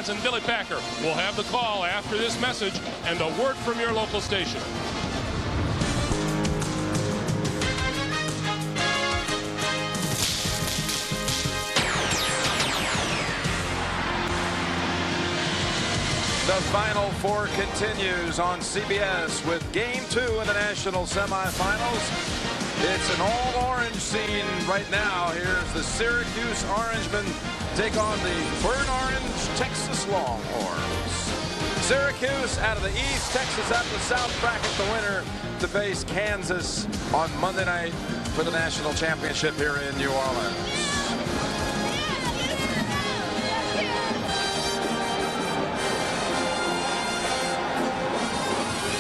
Zornes and Billy Packer will have the call after this message and a word from your local station. The Final Four continues on CBS with Game 2 in the national semifinals. It's an all-orange scene right now. Here's the Syracuse Orangemen take on the burnt orange Texas Longhorns. Syracuse out of the East, Texas out of the South bracket, the winner to face Kansas on Monday night for the national championship here in New Orleans.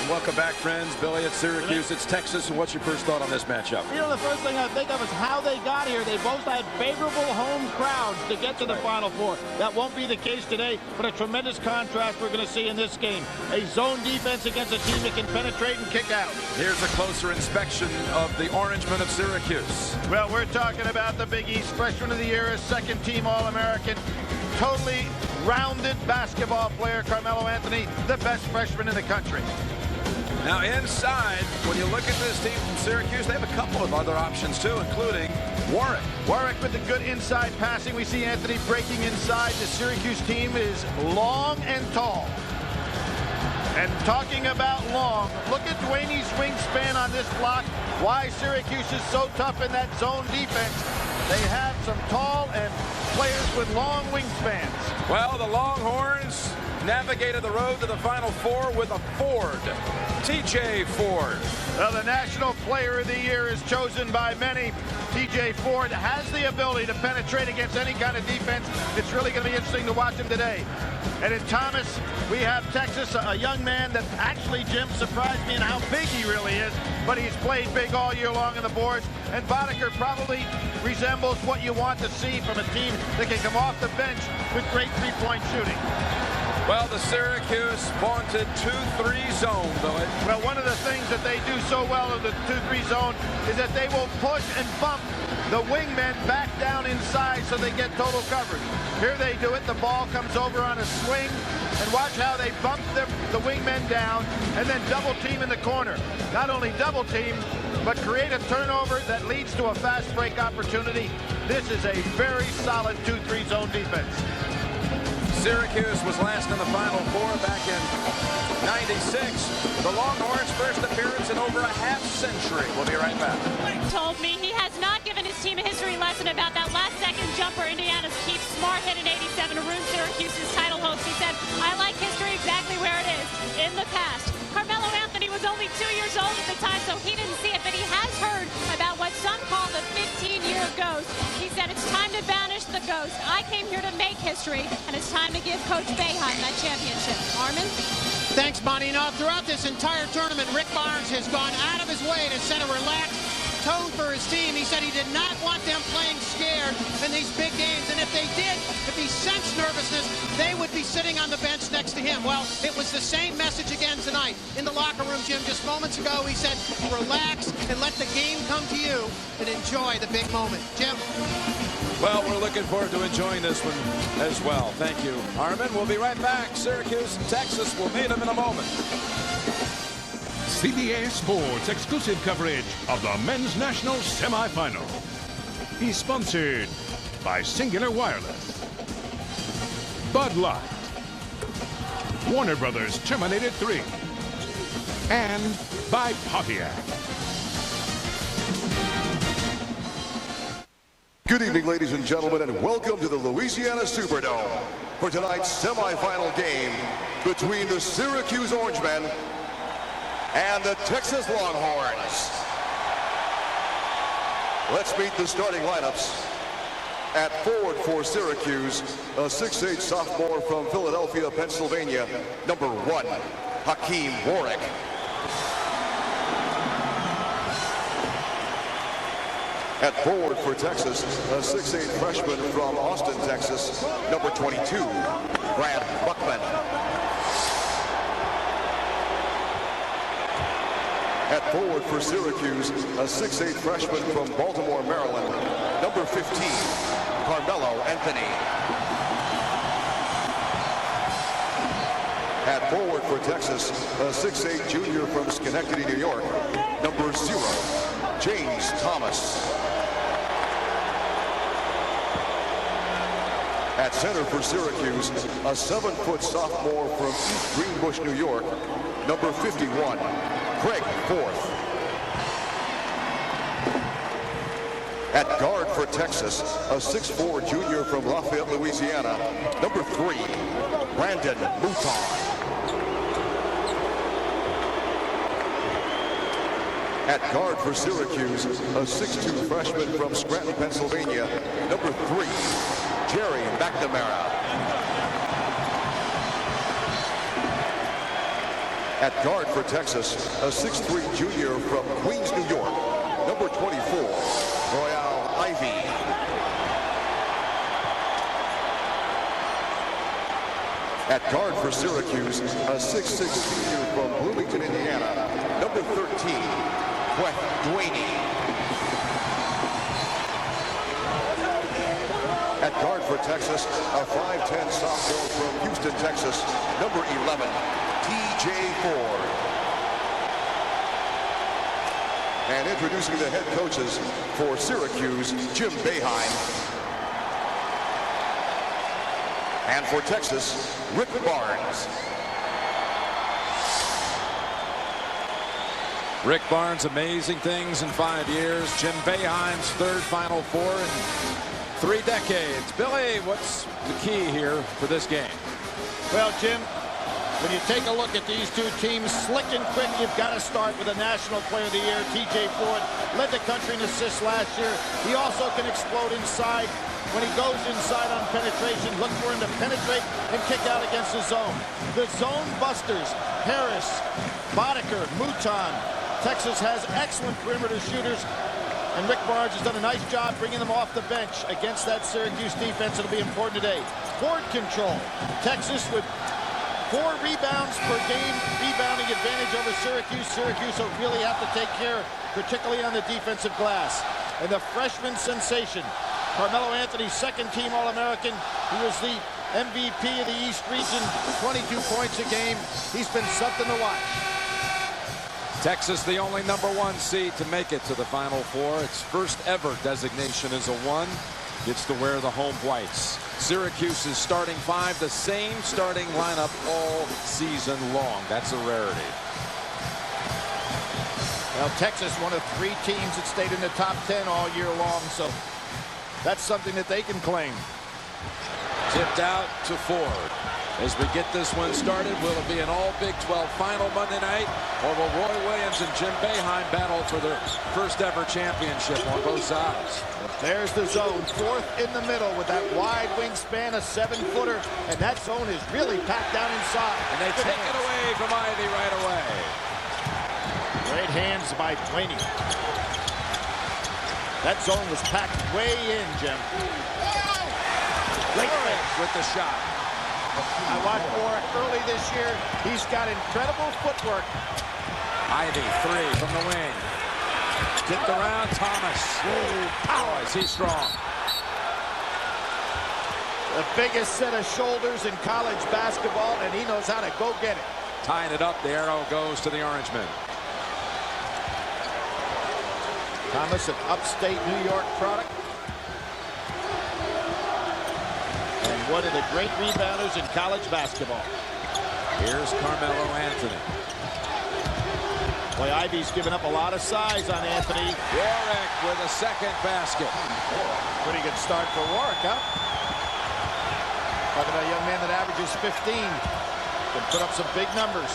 Welcome back, friends. Billy, it's Syracuse, it's Texas. What's your first thought on this matchup? You know, the first thing I think of is how they got here. They both had favorable home crowds to get to the Final Four. That won't be the case today, but a tremendous contrast we're going to see in this game. A zone defense against a team that can penetrate and kick out. Here's a closer inspection of the Orangemen of Syracuse. Well, we're talking about the Big East Freshman of the Year, a second-team All-American. Totally rounded basketball player, Carmelo Anthony, the best freshman in the country. Now inside, when you look at this team from Syracuse, they have a couple of other options too, including Warwick. Warwick with the good inside passing. We see Anthony breaking inside. The Syracuse team is long and tall. And talking about long, look at Dwayne's wingspan on this block. Why Syracuse is so tough in that zone defense. They have some tall and players with long wingspans. Well, the Longhorns navigated the road to the Final Four with a Ford. T.J. Ford. Well, the National Player of the Year is chosen by many. T.J. Ford has the ability to penetrate against any kind of defense. It's really going to be interesting to watch him today. And in Thomas, we have Texas, a young man that actually, Jim, surprised me in how big he really is. But he's played big all year long on the boards. And Boddicker probably resembles what you want to see from a team that can come off the bench with great three-point shooting. Well, the Syracuse vaunted 2-3 zone, Billy. Well, one of the things that they do so well in the 2-3 zone is that they will push and bump the wingmen back down inside so they get total coverage. Here they do it. The ball comes over on a swing, and watch how they bump the wingmen down and then double team in the corner. Not only double team, but create a turnover that leads to a fast break opportunity. This is a very solid 2-3 zone defense. Syracuse was last in the Final Four back in '96. The Longhorns' first appearance in over a half century. We'll be right back. Told me he has not given his team a history lesson about that last-second jumper Indiana's Keith Smart hit in '87 to ruin Syracuse's title hopes. He said, "I like history exactly where it is, in the past." Carmelo Anthony was only 2 years old at the time, so he didn't see it, but he has heard about what some call the 15-year ghost. He said, "It's time to banish the ghost. I came here to make history, and it's time to give Coach Boeheim that championship." Armin? Thanks, Bonnie. Now, throughout this entire tournament, Rick Barnes has gone out of his way to set a relaxed tone for his team. He said he did not want them playing scared in these big games, and if they did, if he sensed nervousness, they would be sitting on the bench next to him. Well, it was the same message again tonight in the locker room, Jim. Just moments ago, he said, relax and let the game come to you and enjoy the big moment. Jim? Well, we're looking forward to enjoying this one as well. Thank you, Armin. We'll be right back. Syracuse and Texas will meet them in a moment. CBS Sports exclusive coverage of the men's national semifinal. He's sponsored by Singular Wireless, Bud Light, Warner Brothers Terminator 3, and by Pontiac. Good evening, ladies and gentlemen, and welcome to the Louisiana Superdome for tonight's semifinal game between the Syracuse Orangemen and the Texas Longhorns. Let's meet the starting lineups. At forward for Syracuse, a 6'8" sophomore from Philadelphia, Pennsylvania, number 1, Hakeem Warwick. At forward for Texas, a 6'8" freshman from Austin, Texas, number 22, Brad Buckman. At forward for Syracuse, a 6'8" freshman from Baltimore, Maryland, number 15, Carmelo Anthony. At forward for Texas, a 6'8" junior from Schenectady, New York, number 0, James Thomas. At center for Syracuse, a 7-foot sophomore from East Greenbush, New York, number 51, Craig Forth. At guard for Texas, a 6'4" junior from Lafayette, Louisiana, number 3, Brandon Mouton. At guard for Syracuse, a 6'2" freshman from Scranton, Pennsylvania, number 3, Jerry McNamara. At guard for Texas, a 6'3" junior from Queens, New York, number 24, Royale Ivy. At guard for Syracuse, a 6'6" senior from Bloomington, Indiana, number 13, Quet Dwayne. At guard for Texas, a 5'10" sophomore from Houston, Texas, number 11, T.J. Ford. And introducing the head coaches for Syracuse, Jim Boeheim. And for Texas, Rick Barnes. Rick Barnes, amazing things in 5 years. Jim Boeheim's third Final Four in 3 decades. Billy, what's the key here for this game? Well, Jim, when you take a look at these two teams, slick and quick, you've got to start with a National Player of the Year. T.J. Ford led the country in assists last year. He also can explode inside. When he goes inside on penetration, look for him to penetrate and kick out against the zone. The zone busters, Harris, Boddicker, Mouton. Texas has excellent perimeter shooters, and Rick Barnes has done a nice job bringing them off the bench against that Syracuse defense. It'll be important today. Board control. Texas with 4 rebounds per game, rebounding advantage over Syracuse. Syracuse will really have to take care, particularly on the defensive glass. And the freshman sensation, Carmelo Anthony, second-team All-American. He was the MVP of the East region, 22 points a game. He's been something to watch. Texas, the only #1 seed to make it to the Final Four. Its first ever designation as a 1. Gets to wear the home whites. Syracuse's starting 5, the same starting lineup all season long. That's a rarity. Well, Texas, one of 3 teams that stayed in the top 10 all year long, so that's something that they can claim. Tipped out to Ford. As we get this one started, will it be an all Big 12 final Monday night, or will Roy Williams and Jim Boeheim battle for their first ever championship on both sides? There's the zone, 4th in the middle with that wide wingspan, a 7-footer, and that zone is really packed down inside. And they take it away from Ivy right away. Great hands by Dwayne. That zone was packed way in, Jim. Great finish with the shot. I watched Warwick early this year. He's got incredible footwork. Ivy, 3 from the wing. Tipped around, Thomas. Oh, is he strong? The biggest set of shoulders in college basketball, and he knows how to go get it. Tying it up, the arrow goes to the Orangemen. Thomas, an upstate New York product. And one of the great rebounders in college basketball. Here's Carmelo Anthony. Boy, Ivy's given up a lot of size on Anthony. Warwick with a second basket. Pretty good start for Warwick, huh? Talking about a young man that averages 15. Can put up some big numbers.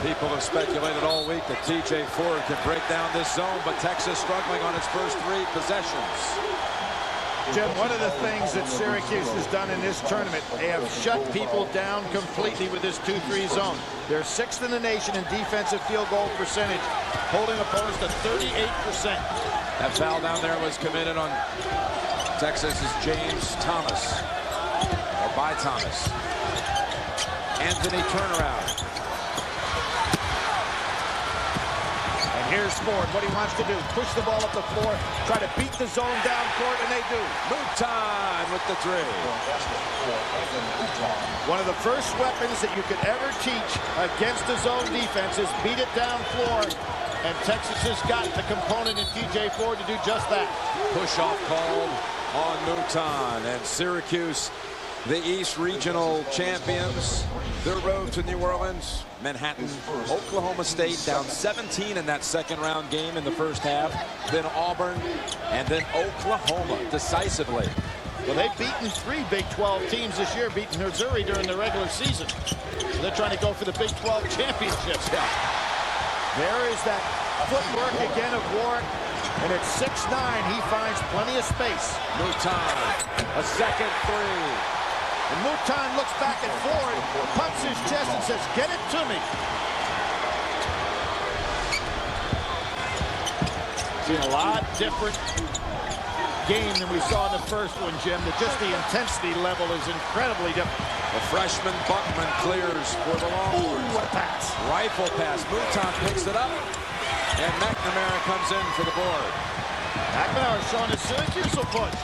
People have speculated all week that T.J. Ford can break down this zone, but Texas struggling on its first 3 possessions. Jim, one of the things that Syracuse has done in this tournament, they have shut people down completely with this 2-3 zone. They're 6th in the nation in defensive field goal percentage, holding opponents to 38%. That foul down there was committed on Texas's James Thomas, or by Thomas. Anthony turnaround. Here's Ford, what he wants to do. Push the ball up the floor, try to beat the zone down court, and they do. Mouton with the three. One of the first weapons that you could ever teach against the zone defense is beat it down floor. And Texas has got the component in TJ Ford to do just that. Push-off called on Mouton. And Syracuse, the East Regional champions, their road to New Orleans, Manhattan, Oklahoma State down 17 in that second-round game in the first half. Then Auburn, and then Oklahoma decisively. Well, they've beaten 3 Big 12 teams this year, beaten Missouri during the regular season. So they're trying to go for the Big 12 championships. Yeah. There is that footwork again of Warwick, and at 6'9", he finds plenty of space. Mouton, a second three. And Mouton looks back at Ford, pumps his chest and says, "Get it to me." Seen a lot different game than we saw in the first one, Jim. Just the intensity level is incredibly different. The freshman Buckman clears for the Longhorns. What a pass. Rifle pass. Mouton picks it up. And McNamara comes in for the board. McNamara showing the Syracuse will push.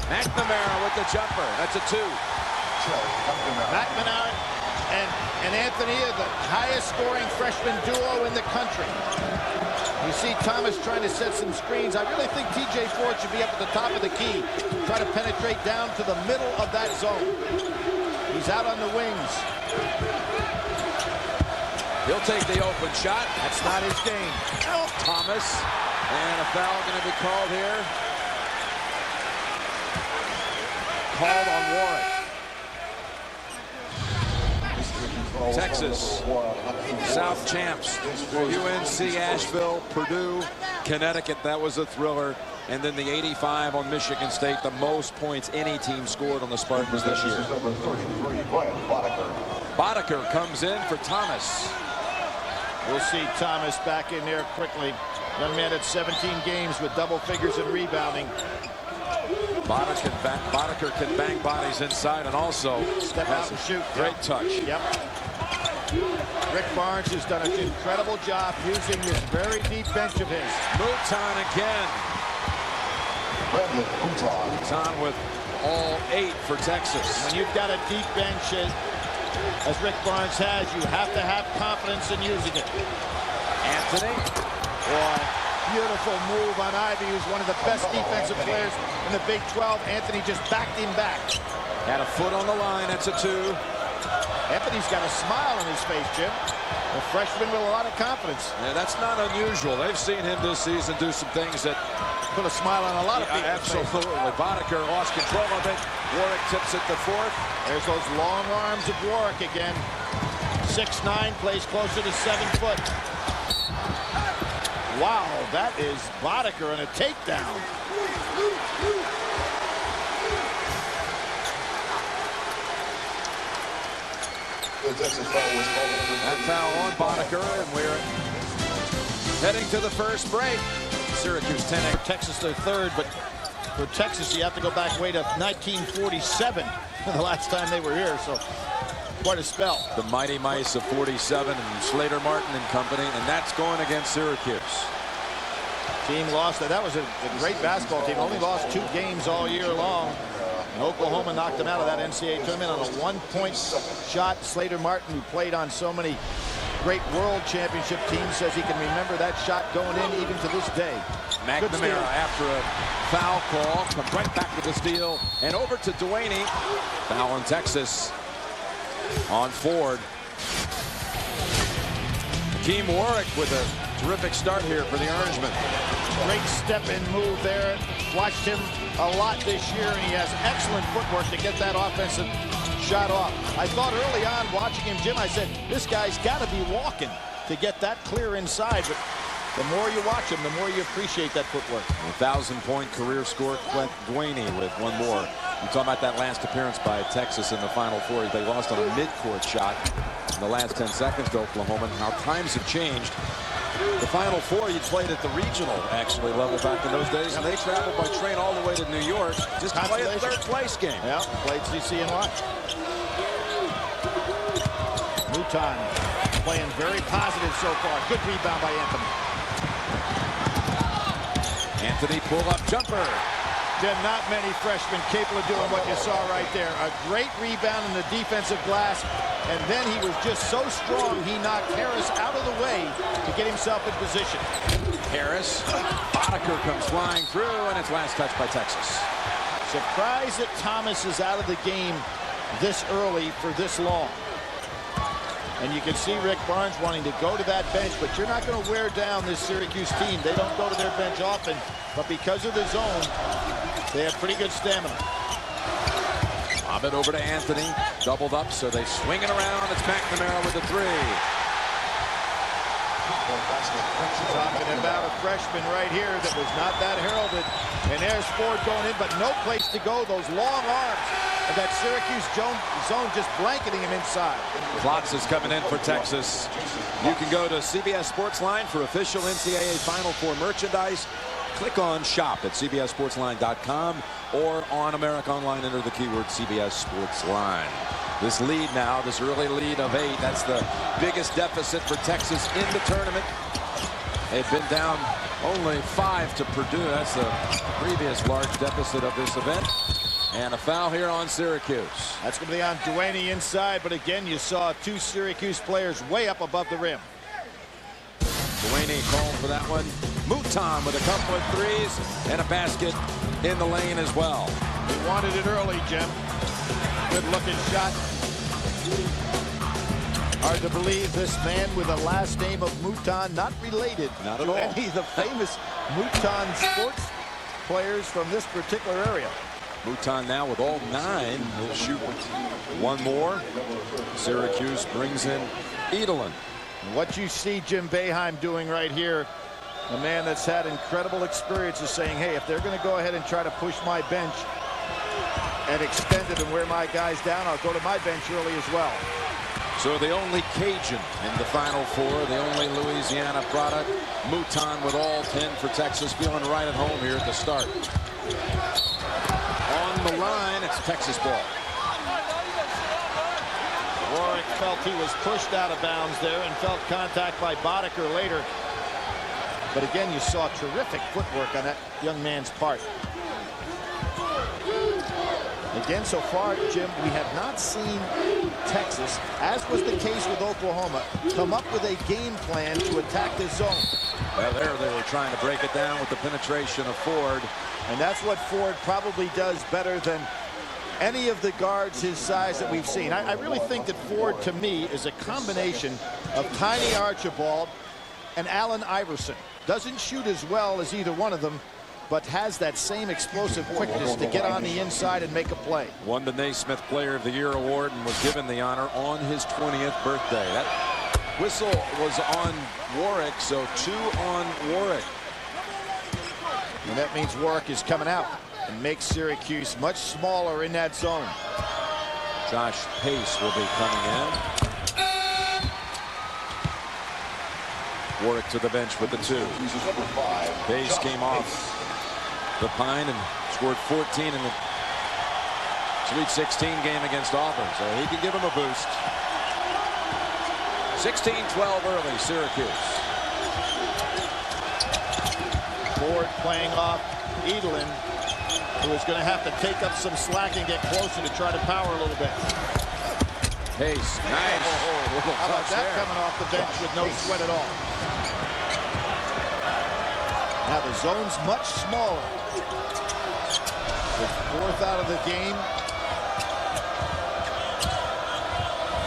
McNamara with the jumper. That's a 2. McNamara and Anthony are the highest scoring freshman duo in the country. You see Thomas trying to set some screens. I really think TJ Ford should be up at the top of the key, try to penetrate down to the middle of that zone. He's out on the wings. He'll take the open shot. That's not his game. Thomas, and a foul going to be called here. Called on Warwick. Texas, South champs, UNC, Asheville, Purdue, Connecticut. That was a thriller. And then the 85 on Michigan State, the most points any team scored on the Spartans this year. Boddicker comes in for Thomas. We'll see Thomas back in there quickly. Young man at 17 games with double figures in rebounding. Boddicker can bang bodies inside and also step out and shoot. Great touch. Yep. Rick Barnes has done an incredible job using this very deep bench of his. Mouton again. Mouton with all 8 for Texas. When you've got a deep bench, as Rick Barnes has, you have to have confidence in using it. Anthony. Boy, beautiful move on Ivy, who's one of the best defensive players in the Big 12. Anthony just backed him back. Had a foot on the line. That's a 2. Anthony's got a smile on his face, Jim. A freshman with a lot of confidence. Yeah, that's not unusual. They've seen him this season do some things that put a smile on a lot of people. Absolutely. Boddicker lost control of it. Warwick tips it to Ford. There's those long arms of Warwick again. 6'9", plays closer to 7 foot. Wow, that is Boddicker on a takedown. That foul on Boddicker, and we're heading to the first break. Syracuse 10, Texas their third, but for Texas you have to go back way to 1947, the last time they were here, so quite a spell. The Mighty Mice of 47 and Slater Martin and company, and that's going against Syracuse. Team lost. That was a great basketball team. Only lost 2 games all year long. And Oklahoma knocked them out of that NCAA tournament on a 1-point shot. Slater Martin, who played on so many great world championship teams, says he can remember that shot going in even to this day. McNamara, after a foul call, comes right back with the steal and over to Duaney. Foul on Texas on Ford. Team Warwick with a terrific start here for the Orangemen. Great step-in move there. Watched him a lot this year, and he has excellent footwork to get that offensive shot off. I thought early on watching him, Jim, I said, this guy's got to be walking to get that clear inside. But the more you watch him, the more you appreciate that footwork. 1,000-point career score. Duaney with one more. You talk about that last appearance by Texas in the Final Four. They lost on a mid-court shot in the last 10 seconds to Oklahoma. How times have changed. The Final Four, you played at the regional, actually, level back in those days. And they traveled by train all the way to New York just to play a third-place game. Yeah, played CCNY. Mouton playing very positive so far. Good rebound by Anthony. Anthony pull-up jumper. There are not many freshmen capable of doing what you saw right there. A great rebound in the defensive glass, and then he was just so strong he knocked Harris out of the way to get himself in position. Harris, Boddicker comes flying through, and it's last touch by Texas. Surprised that Thomas is out of the game this early for this long. And you can see Rick Barnes wanting to go to that bench, but you're not going to wear down this Syracuse team. They don't go to their bench often, but because of the zone, they have pretty good stamina. Lob it over to Anthony. Doubled up, so they swing it around. It's McNamara with the three. Talking about a freshman right here that was not that heralded. And there's Ford going in, but no place to go. Those long arms of that Syracuse zone just blanketing him inside. Klotz is coming in for Texas. You can go to CBS Sportsline for official NCAA Final Four merchandise. Click on shop at cbssportsline.com or on America Online, enter the keyword CBS Sportsline. This lead now, this early lead of 8, that's the biggest deficit for Texas in the tournament. They've been down only 5 to Purdue. That's the previous large deficit of this event. And a foul here on Syracuse. That's going to be on Duaney inside, but again, you saw 2 Syracuse players way up above the rim. Duaney called for that one. Mouton with a couple of threes and a basket in the lane as well. He wanted it early, Jim. Good looking shot. Hard to believe this man with the last name of Mouton, not related not at to all. any of the famous Mouton sports players from this particular area. Mouton now with all 9. He'll shoot one more. Syracuse brings in Edelin. What you see Jim Boeheim doing right here, a man that's had incredible experience, is saying, hey, if they're going to go ahead and try to push my bench and extend it and wear my guys down, I'll go to my bench early as well. So the only Cajun in the Final Four, the only Louisiana product, Mouton with all 10 for Texas, feeling right at home here at the start. On the line, it's Texas ball. Warwick felt he was pushed out of bounds there and felt contact by Boddicker later. But again, you saw terrific footwork on that young man's part. Again, so far, Jim, we have not seen Texas, as was the case with Oklahoma, come up with a game plan to attack this zone. Well, there they were trying to break it down with the penetration of Ford. And that's what Ford probably does better than any of the guards his size that we've seen. I really think that Ford, to me, is a combination of Tiny Archibald and Allen Iverson. Doesn't shoot as well as either one of them, but has that same explosive quickness to get on the inside and make a play. Won the Naismith Player of the Year award and was given the honor on his 20th birthday. That whistle was on Warwick, so 2 on Warwick. And that means Warwick is coming out and makes Syracuse much smaller in that zone. Josh Pace will be coming in. Warwick to the bench with the 2. Pace came off the Pine and scored 14 in the Sweet 16 game against Auburn, so he can give him a boost. 16-12 early, Syracuse. Ford playing off Edelin, who is going to have to take up some slack and get closer to try to power a little bit. Pace, nice. How about that coming off the bench with no sweat at all? Now the zone's much smaller. With 4th out of the game.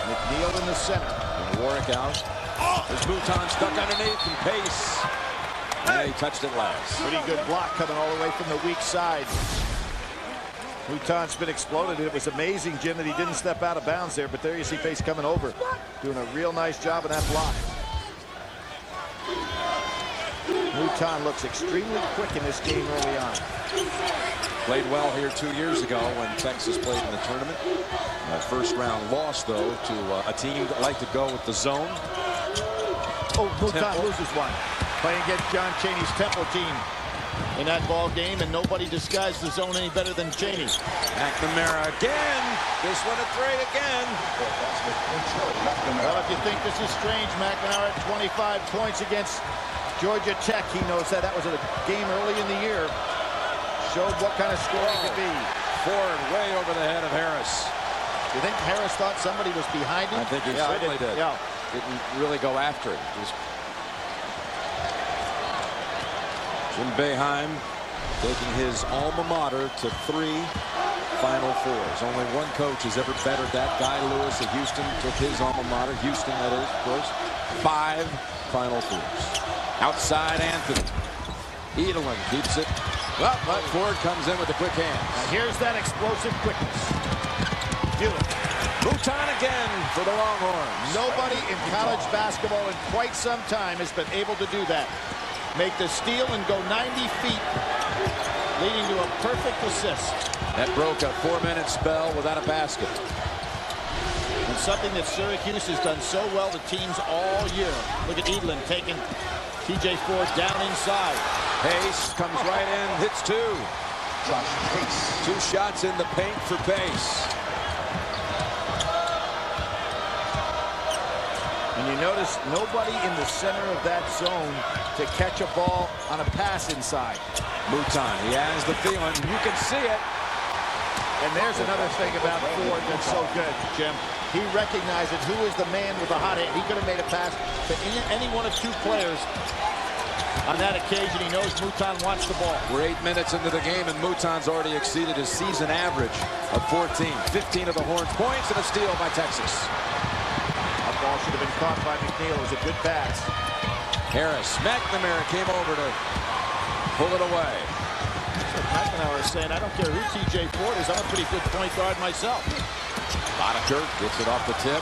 McNeil in the center. And Warwick out. There's Mouton stuck underneath, and Pace. And he touched it last. Pretty good block coming all the way from the weak side. Mouton's been exploded. It was amazing, Jim, that he didn't step out of bounds there, but there you see Pace coming over, doing a real nice job in that block. Mouton looks extremely quick in this game early on. Played well here 2 years ago when Texas played in the tournament. First round loss, though, to a team that liked to go with the zone. Oh, Mouton loses one. Playing against John Chaney's Temple team in that ball game, and nobody disguised the zone any better than Jamie. McNamara again. This one a three again. Well, if you think this is strange, McNamara at 25 points against Georgia Tech. He knows that. That was a game early in the year. Showed what kind of score he could be. Ford way over the head of Harris. You think Harris thought somebody was behind him? I think he certainly did. Yeah. Didn't really go after it. Just Jim Boeheim taking his alma mater to 3 Final Fours. Only one coach has ever bettered that. Guy Lewis at Houston took his alma mater. Houston, that is, of course. 5 Final Fours. Outside Anthony. Edelin keeps it. Well, but Ford comes in with the quick hands. Now here's that explosive quickness. Do it. Mouton again for the Longhorns. Nobody in college basketball in quite some time has been able to do that. Make the steal and go 90 feet, leading to a perfect assist. That broke a 4-minute spell without a basket. And something that Syracuse has done so well to teams all year. Look at Edelin taking TJ Ford down inside. Pace comes right in, hits 2. 2 shots in the paint for Pace. And you notice nobody in the center of that zone to catch a ball on a pass inside. Mouton, he has the feeling. You can see it. And there's another thing about Ford that's so good, Jim. He recognizes who is the man with the hot hand. He could have made a pass to any one of 2 players. On that occasion, he knows Mouton wants the ball. We're 8 minutes into the game, and Mouton's already exceeded his season average of 14. 15 of the Horns points and a steal by Texas. That ball should have been caught by McNeil. It was a good pass. Harris, McNamara came over to pull it away. McNamara is saying, I don't care who TJ Ford is. I'm a pretty good point guard myself. Boddicker gets it off the tip.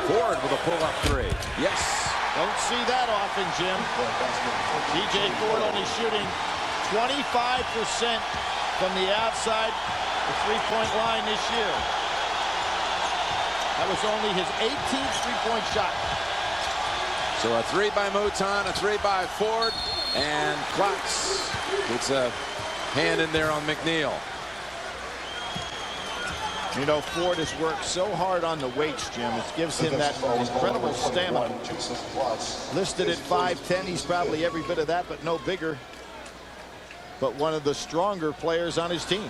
Ford with a pull-up 3. Yes. Don't see that often, Jim. TJ Ford only shooting 25% from the outside the three-point line this year. That was only his 18th three-point shot. So a 3 by Mouton, a 3 by Ford, and Klotz gets a hand in there on McNeil. You know, Ford has worked so hard on the weights, Jim. It gives him that incredible stamina. Listed at 5'10", he's probably every bit of that, but no bigger. But one of the stronger players on his team.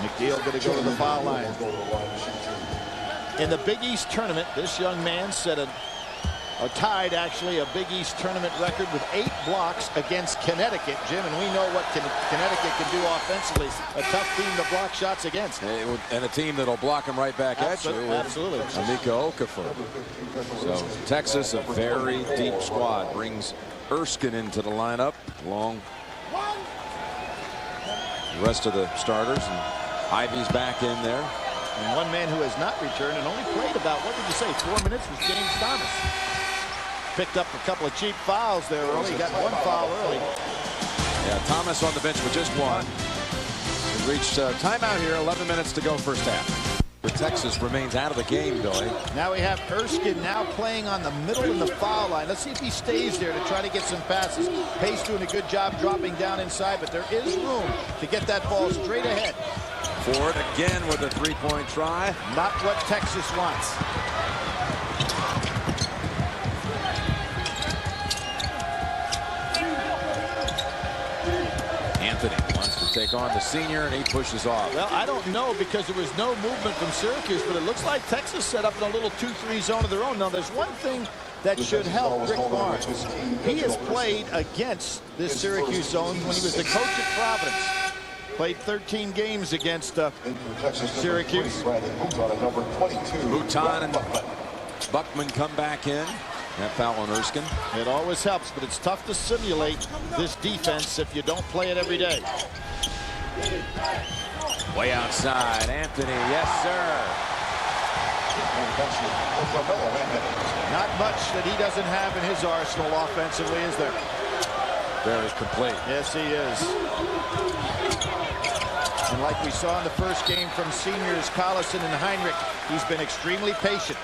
McNeil going to go to the foul line. In the Big East tournament, this young man set tied actually a Big East tournament record with 8 blocks against Connecticut, Jim, and we know what Connecticut can do offensively. A tough team to block shots against. And a team that'll block them right back at you. Absolutely. Amika Okafor. So Texas, a very deep squad, brings Erskine into the lineup along the rest of the starters, and Ivy's back in there. And one man who has not returned and only played about, what did you say, 4 minutes was James Thomas. Picked up a couple of cheap fouls there early. He got 1 foul early. Yeah, Thomas on the bench with just 1. We reached timeout here, 11 minutes to go first half. But Texas remains out of the game, Billy. Now we have Erskine now playing on the middle in the foul line. Let's see if he stays there to try to get some passes. Pace doing a good job dropping down inside, but there is room to get that ball straight ahead. Ford again with a 3-point try. Not what Texas wants. Anthony wants to take on the senior, and he pushes off. Well, I don't know, because there was no movement from Syracuse, but it looks like Texas set up in a little 2-3 zone of their own. Now, there's one thing that should help Rick Barnes. He has played against this Syracuse zone when he was the coach at Providence. Played 13 games against Syracuse. Mouton and Buckman come back in. That foul on Erskine. It always helps, but it's tough to simulate this defense if you don't play it every day. Way outside, Anthony, yes sir. Not much that he doesn't have in his arsenal offensively, is there? Very complete. Yes, he is. And like we saw in the first game from seniors Collison and Heinrich, he's been extremely patient.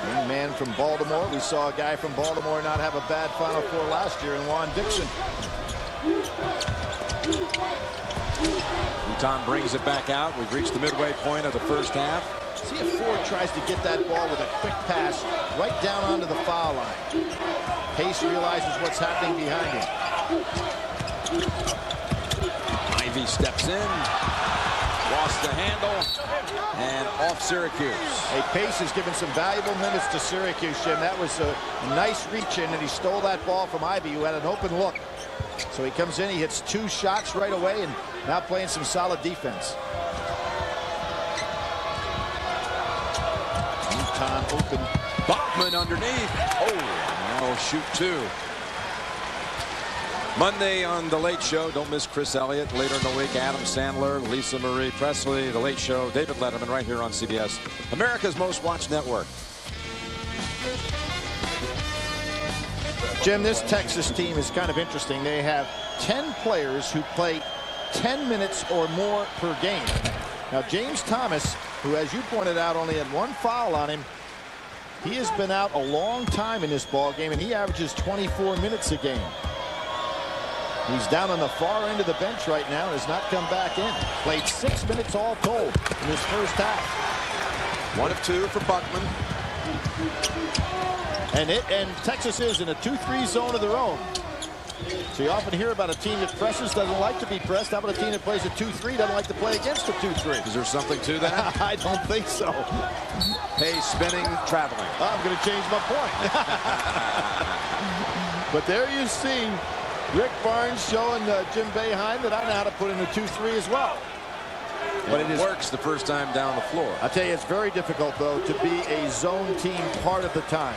Young man from Baltimore. We saw a guy from Baltimore not have a bad Final Four last year in Juan Dixon. Tom brings it back out. We've reached the midway point of the first half. See if Ford tries to get that ball with a quick pass right down onto the foul line. Pace realizes what's happening behind him. Ivy steps in, lost the handle, and off Syracuse. Hey, Pace has given some valuable minutes to Syracuse, Jim. That was a nice reach in, and he stole that ball from Ivy, who had an open look. So he comes in, he hits 2 shots right away, and now playing some solid defense. Newton open. Bachman underneath. Oh, now shoot 2. Monday on The Late Show. Don't miss Chris Elliott. Later in the week, Adam Sandler, Lisa Marie Presley, The Late Show, David Letterman right here on CBS, America's most watched network. Jim, this Texas team is kind of interesting. They have 10 players who play 10 minutes or more per game. Now, James Thomas, who, as you pointed out, only had 1 foul on him, he has been out a long time in this ball game, and he averages 24 minutes a game. He's down on the far end of the bench right now and has not come back in. Played 6 minutes all told in this first half. 1 of 2 for Buckman. And Texas is in a 2-3 zone of their own. So you often hear about a team that presses, doesn't like to be pressed. How about a team that plays a 2-3, doesn't like to play against a 2-3? Is there something to that? I don't think so. Pace, spinning, traveling. I'm going to change my point. But there you see Rick Barnes showing Jim Boeheim that I know how to put in a 2-3 as well. But it works the first time down the floor. I tell you, it's very difficult, though, to be a zone team part of the time.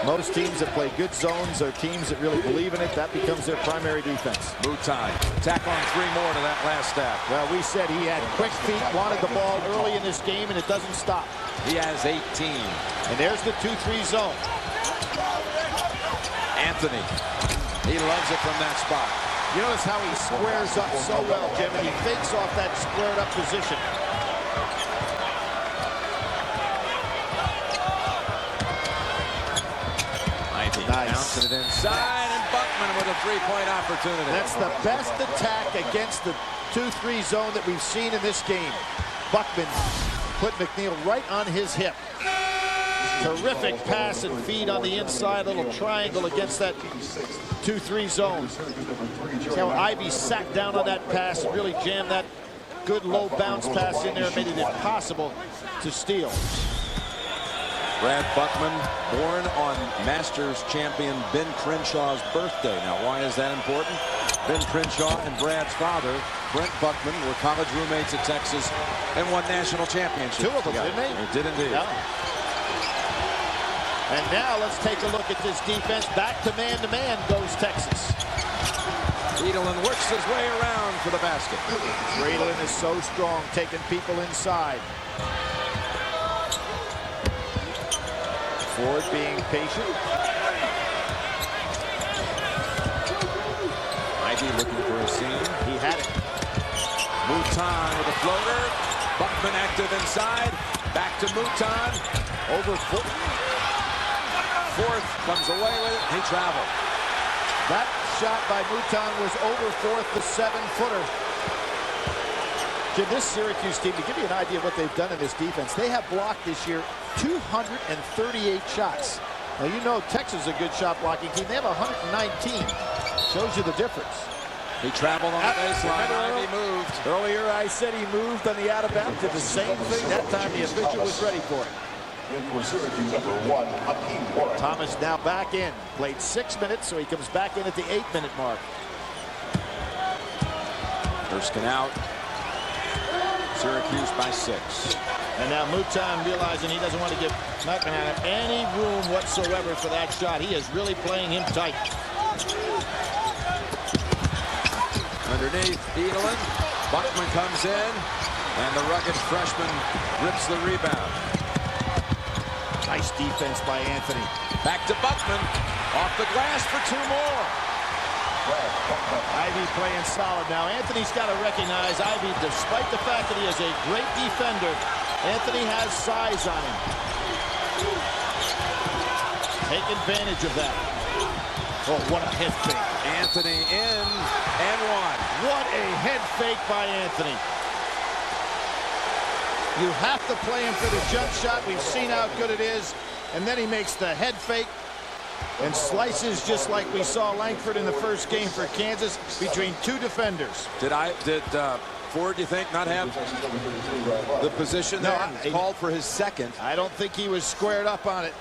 Most teams that play good zones are teams that really believe in it. That becomes their primary defense. Mutai, tack on 3 more to that last step. Well, we said he had quick feet, wanted the ball early in this game, and it doesn't stop. He has 18. And there's the 2-3 zone. Anthony, he loves it from that spot. You notice how he squares up so well, Jim, and he fakes off that squared up position. Nice. Bouncing it inside, and Buckman with a 3-point opportunity. That's the best attack against the 2-3 zone that we've seen in this game. Buckman put McNeil right on his hip. Terrific pass and feed on the inside, little triangle against that 2-3 zone. See how Ivy sat down on that pass and really jammed that good low bounce pass in there and made it impossible to steal. Brad Buckman, born on Masters champion Ben Crenshaw's birthday. Now, why is that important? Ben Crenshaw and Brad's father, Brent Buckman, were college roommates at Texas and won national championships. 2 of them, didn't they? They did indeed. Yeah. And now let's take a look at this defense. Back to man goes Texas. Edelin works his way around for the basket. Edelin is so strong, taking people inside. Ford being patient. Ivy looking for a seam. He had it. Mouton with a floater. Buckman active inside. Back to Mouton. Over Fourth comes away with it. He traveled. That shot by Mouton was over Fourth, the 7-footer. Jim, this Syracuse team, to give you an idea of what they've done in this defense, they have blocked this year 238 shots. Now, you know Texas is a good shot blocking team. They have 119. Shows you the difference. He traveled on the baseline. Ivy moved. Earlier, I said he moved on the out of bounds. Did the same thing. That time, the official was ready for it. Thomas now back in. Played 6 minutes, so he comes back in at the 8-minute mark. Erskine out. Syracuse by 6. And now Mouton realizing he doesn't want to give McMahon any room whatsoever for that shot. He is really playing him tight. Underneath, Edelin. Buckman comes in, and the rugged freshman rips the rebound. Nice defense by Anthony. Back to Buckman. Off the glass for 2 more. Ivy playing solid now. Anthony's got to recognize Ivy, despite the fact that he is a great defender, Anthony has size on him. Take advantage of that. Oh, what a head fake. Anthony in and one. What a head fake by Anthony. You have to play him for the jump shot. We've seen how good it is. And then he makes the head fake and slices just like we saw Langford in the first game for Kansas between two defenders. Did Ford, you think, not have the position there? No, called for his second. I don't think he was squared up on it.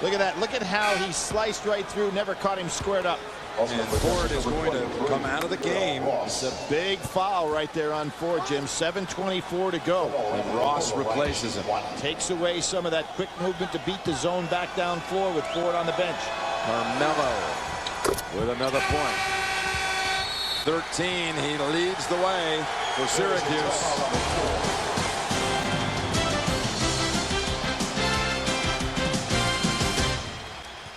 Look at that. Look at how he sliced right through, never caught him squared up. And Ford is going to come out of the game. It's a big foul right there on Ford, Jim. 7:24 to go. And Ross replaces him. Takes away some of that quick movement to beat the zone back down floor with Ford on the bench. Carmelo with another point. 13, he leads the way for Syracuse.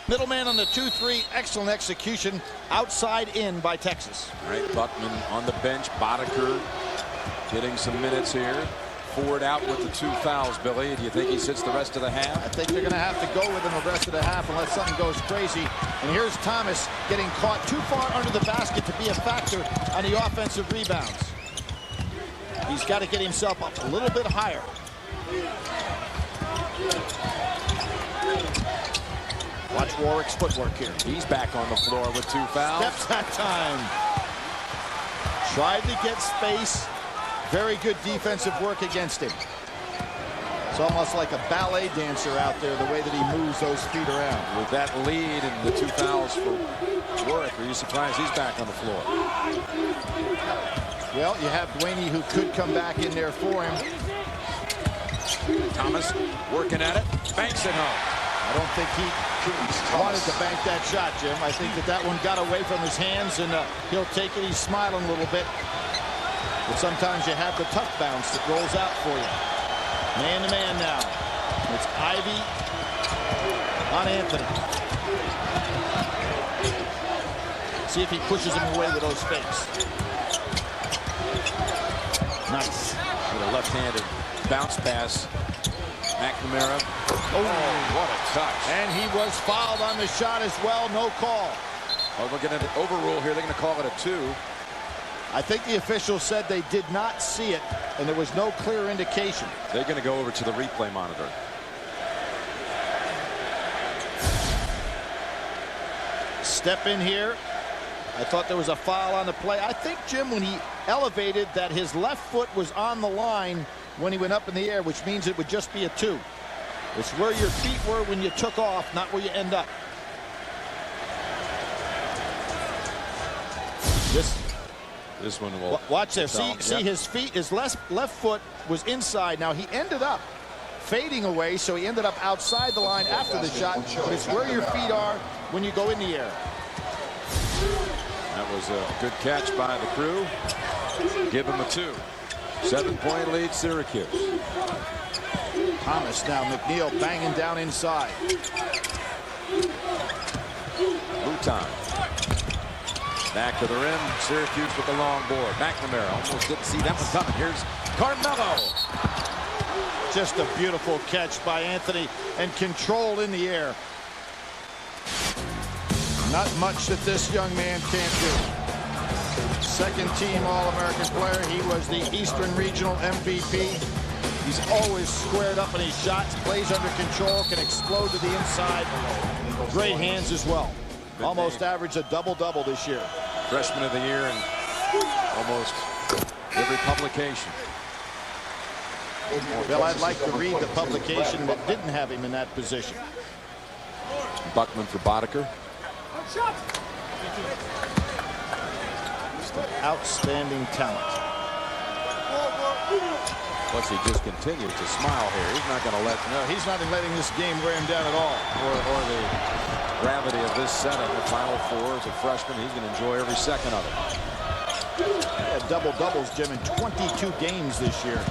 Middleman on the 2-3, excellent execution, outside in by Texas. All right, Buckman on the bench, Boddicker getting some minutes here. Ford out with the 2 fouls, Billy. Do you think he sits the rest of the half? I think they're going to have to go with him the rest of the half unless something goes crazy. And here's Thomas getting caught too far under the basket to be a factor on the offensive rebounds. He's got to get himself up a little bit higher. Watch Warwick's footwork here. He's back on the floor with 2 fouls. Steps that time. Tried to get space. Very good defensive work against him. It's almost like a ballet dancer out there, the way that he moves those feet around. With that lead and the 2 fouls for Warwick, are you surprised he's back on the floor? Well, you have Duaney who could come back in there for him. Thomas working at it, banks it home. I don't think he wanted to bank that shot, Jim. I think that one got away from his hands, and he'll take it. He's smiling a little bit. But sometimes you have the tough bounce that rolls out for you. Man-to-man now. It's Ivy on Anthony. See if he pushes him away with those fakes. Nice. With a left-handed bounce pass. McNamara. Oh, what a touch. And he was fouled on the shot as well. No call. Oh, we're going to overrule here. They're going to call it a 2. I think the officials said they did not see it, and there was no clear indication. They're going to go over to the replay monitor. Step in here. I thought there was a foul on the play. I think, Jim, when he elevated, that his left foot was on the line when he went up in the air, which means it would just be a 2. It's where your feet were when you took off, not where you end up. This one will watch there. See his feet, his left foot was inside. Now he ended up fading away, so he ended up outside the line after the shot. But it's where your feet are when you go in the air. That was a good catch by the crew. Give him a 2. 7-point lead, Syracuse. Thomas now, McNeil banging down inside. Luton. Back to the rim, Syracuse with the long board. McNamara almost didn't see that one coming. Here's Carmelo. Just a beautiful catch by Anthony and control in the air. Not much that this young man can't do. Second-team All-American player. He was the Eastern Regional MVP. He's always squared up in his shots, plays under control, can explode to the inside. Great hands as well. Almost averaged a double-double this year. Freshman of the year in almost every publication. Well, I'd like to read the publication that didn't have him in that position. Buckman for Boddicker. Outstanding talent. Plus, he just continues to smile here. He's not going to let. No, he's not letting this game wear him down at all. Or the gravity of this setting. The Final Four as a freshman, he's going to enjoy every second of it. He had double-doubles, Jim, in 22 games this year.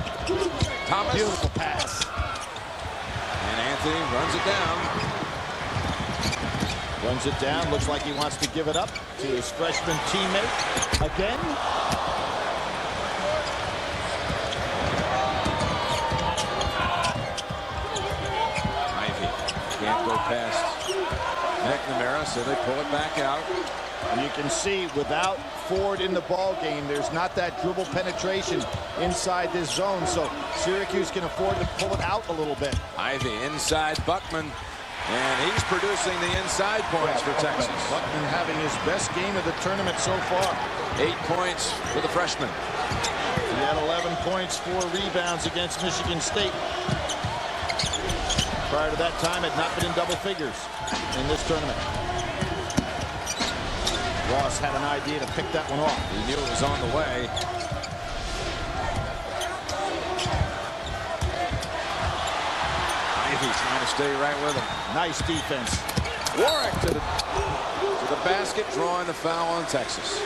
Thomas. Beautiful pass. And Anthony runs it down. Runs it down. Looks like he wants to give it up to his freshman teammate again. Can't go past McNamara, so they pull it back out. And you can see without Ford in the ball game, there's not that dribble penetration inside this zone, so Syracuse can afford to pull it out a little bit. Ivy inside Buckman, and he's producing the inside points for Texas. Buckman having his best game of the tournament so far. 8 points for the freshman. He had 11 points, 4 rebounds against Michigan State. Prior to that time, had not been in double figures in this tournament. Ross had an idea to pick that one off. He knew it was on the way. Ivy trying to stay right with him. Nice defense. Warwick to the basket, drawing the foul on Texas.